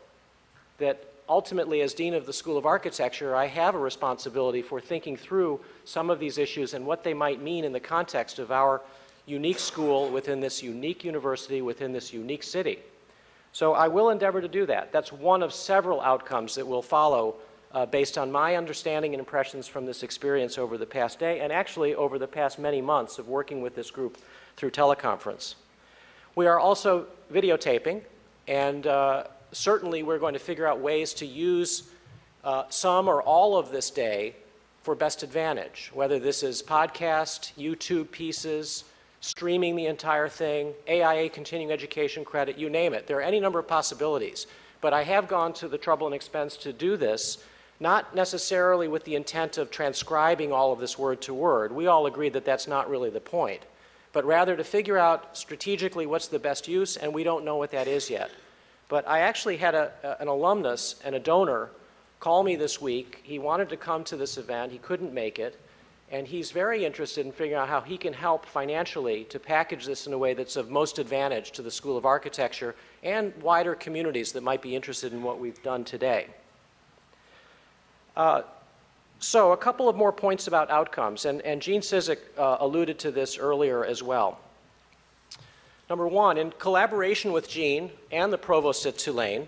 that ultimately, as Dean of the School of Architecture, I have a responsibility for thinking through some of these issues and what they might mean in the context of our unique school within this unique university, within this unique city. So I will endeavor to do that. That's one of several outcomes that will follow based on my understanding and impressions from this experience over the past day and actually over the past many months of working with this group through teleconference. We are also videotaping, and certainly we're going to figure out ways to use some or all of this day for best advantage, whether this is podcast, YouTube pieces, streaming the entire thing, AIA continuing education credit, you name it. There are any number of possibilities. But I have gone to the trouble and expense to do this, not necessarily with the intent of transcribing all of this word to word. We all agree that that's not really the point. But rather to figure out strategically what's the best use, and we don't know what that is yet. But I actually had an alumnus and a donor call me this week. He wanted to come to this event. He couldn't make it. And he's very interested in figuring out how he can help financially to package this in a way that's of most advantage to the School of Architecture and wider communities that might be interested in what we've done today. So a couple of more points about outcomes, and Gene Cizik alluded to this earlier as well. Number one, in collaboration with Gene and the provost at Tulane,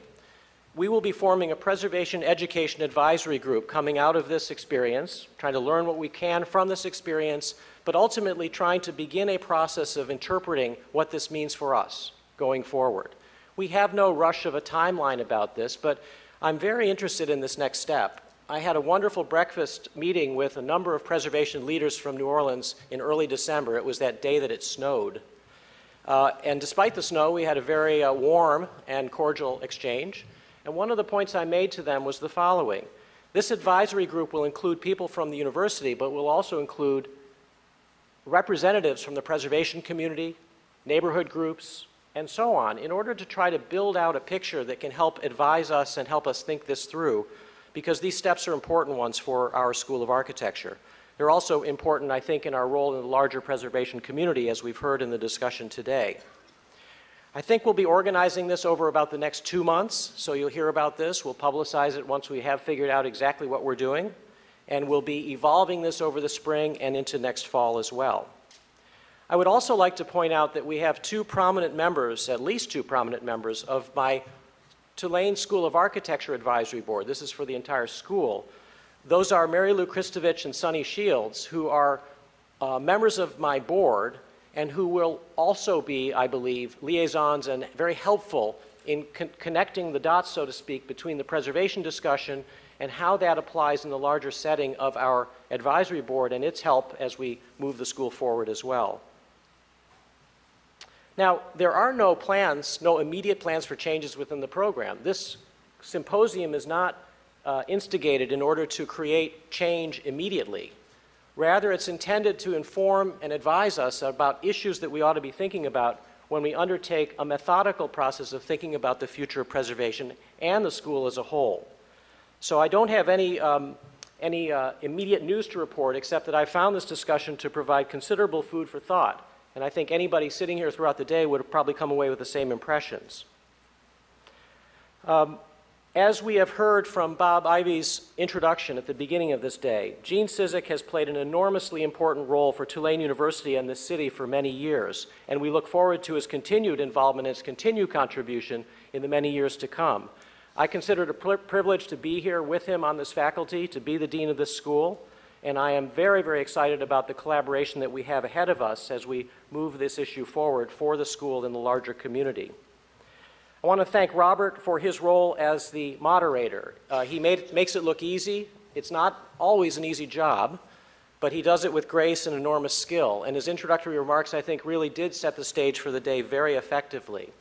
we will be forming a preservation education advisory group coming out of this experience, trying to learn what we can from this experience, but ultimately trying to begin a process of interpreting what this means for us going forward. We have no rush of a timeline about this, but I'm very interested in this next step. I had a wonderful breakfast meeting with a number of preservation leaders from New Orleans in early December. It was that day that it snowed. And despite the snow, we had a very warm and cordial exchange. And one of the points I made to them was the following. This advisory group will include people from the university, but will also include representatives from the preservation community, neighborhood groups, and so on, in order to try to build out a picture that can help advise us and help us think this through, because these steps are important ones for our School of Architecture. They're also important, I think, in our role in the larger preservation community, as we've heard in the discussion today. I think we'll be organizing this over about the next 2 months, so you'll hear about this. We'll publicize it once we have figured out exactly what we're doing, and we'll be evolving this over the spring and into next fall as well. I would also like to point out that we have two prominent members, at least two prominent members, of my Tulane School of Architecture Advisory Board. This is for the entire school. Those are Mary Lou Kristovich and Sonny Shields, who are members of my board, and who will also be, I believe, liaisons and very helpful in connecting the dots, so to speak, between the preservation discussion and how that applies in the larger setting of our advisory board and its help as we move the school forward as well. Now, there are no plans, no immediate plans for changes within the program. This symposium is not instigated in order to create change immediately. Rather, it's intended to inform and advise us about issues that we ought to be thinking about when we undertake a methodical process of thinking about the future of preservation and the school as a whole. So I don't have any immediate news to report, except that I found this discussion to provide considerable food for thought. And I think anybody sitting here throughout the day would have probably come away with the same impressions. As we have heard from Bob Ivy's introduction at the beginning of this day, Gene Cizik has played an enormously important role for Tulane University and this city for many years, and we look forward to his continued involvement and his continued contribution in the many years to come. I consider it a privilege to be here with him on this faculty, to be the dean of this school, and I am very, very excited about the collaboration that we have ahead of us as we move this issue forward for the school and the larger community. I want to thank Robert for his role as the moderator. He makes it look easy. It's not always an easy job, but he does it with grace and enormous skill. And his introductory remarks, I think, really did set the stage for the day very effectively.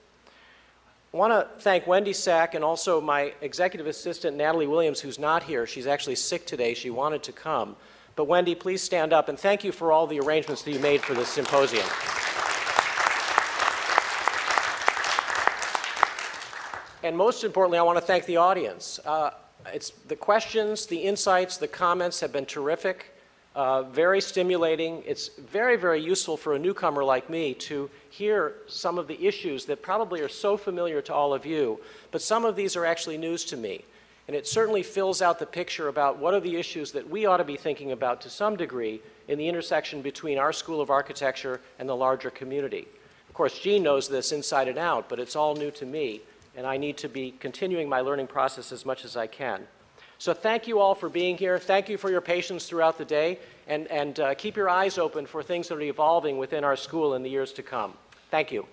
I want to thank Wendy Sack and also my executive assistant, Natalie Williams, who's not here. She's actually sick today. She wanted to come. But Wendy, please stand up, and thank you for all the arrangements that you made for this symposium. And most importantly, I want to thank the audience. It's the questions, the insights, the comments have been terrific. very stimulating. It's very, very useful for a newcomer like me to hear some of the issues that probably are so familiar to all of you, but some of these are actually news to me. And it certainly fills out the picture about what are the issues that we ought to be thinking about to some degree in the intersection between our School of Architecture and the larger community. Of course, Jean knows this inside and out, but it's all new to me, and I need to be continuing my learning process as much as I can. So thank you all for being here. Thank you for your patience throughout the day, and keep your eyes open for things that are evolving within our school in the years to come. Thank you.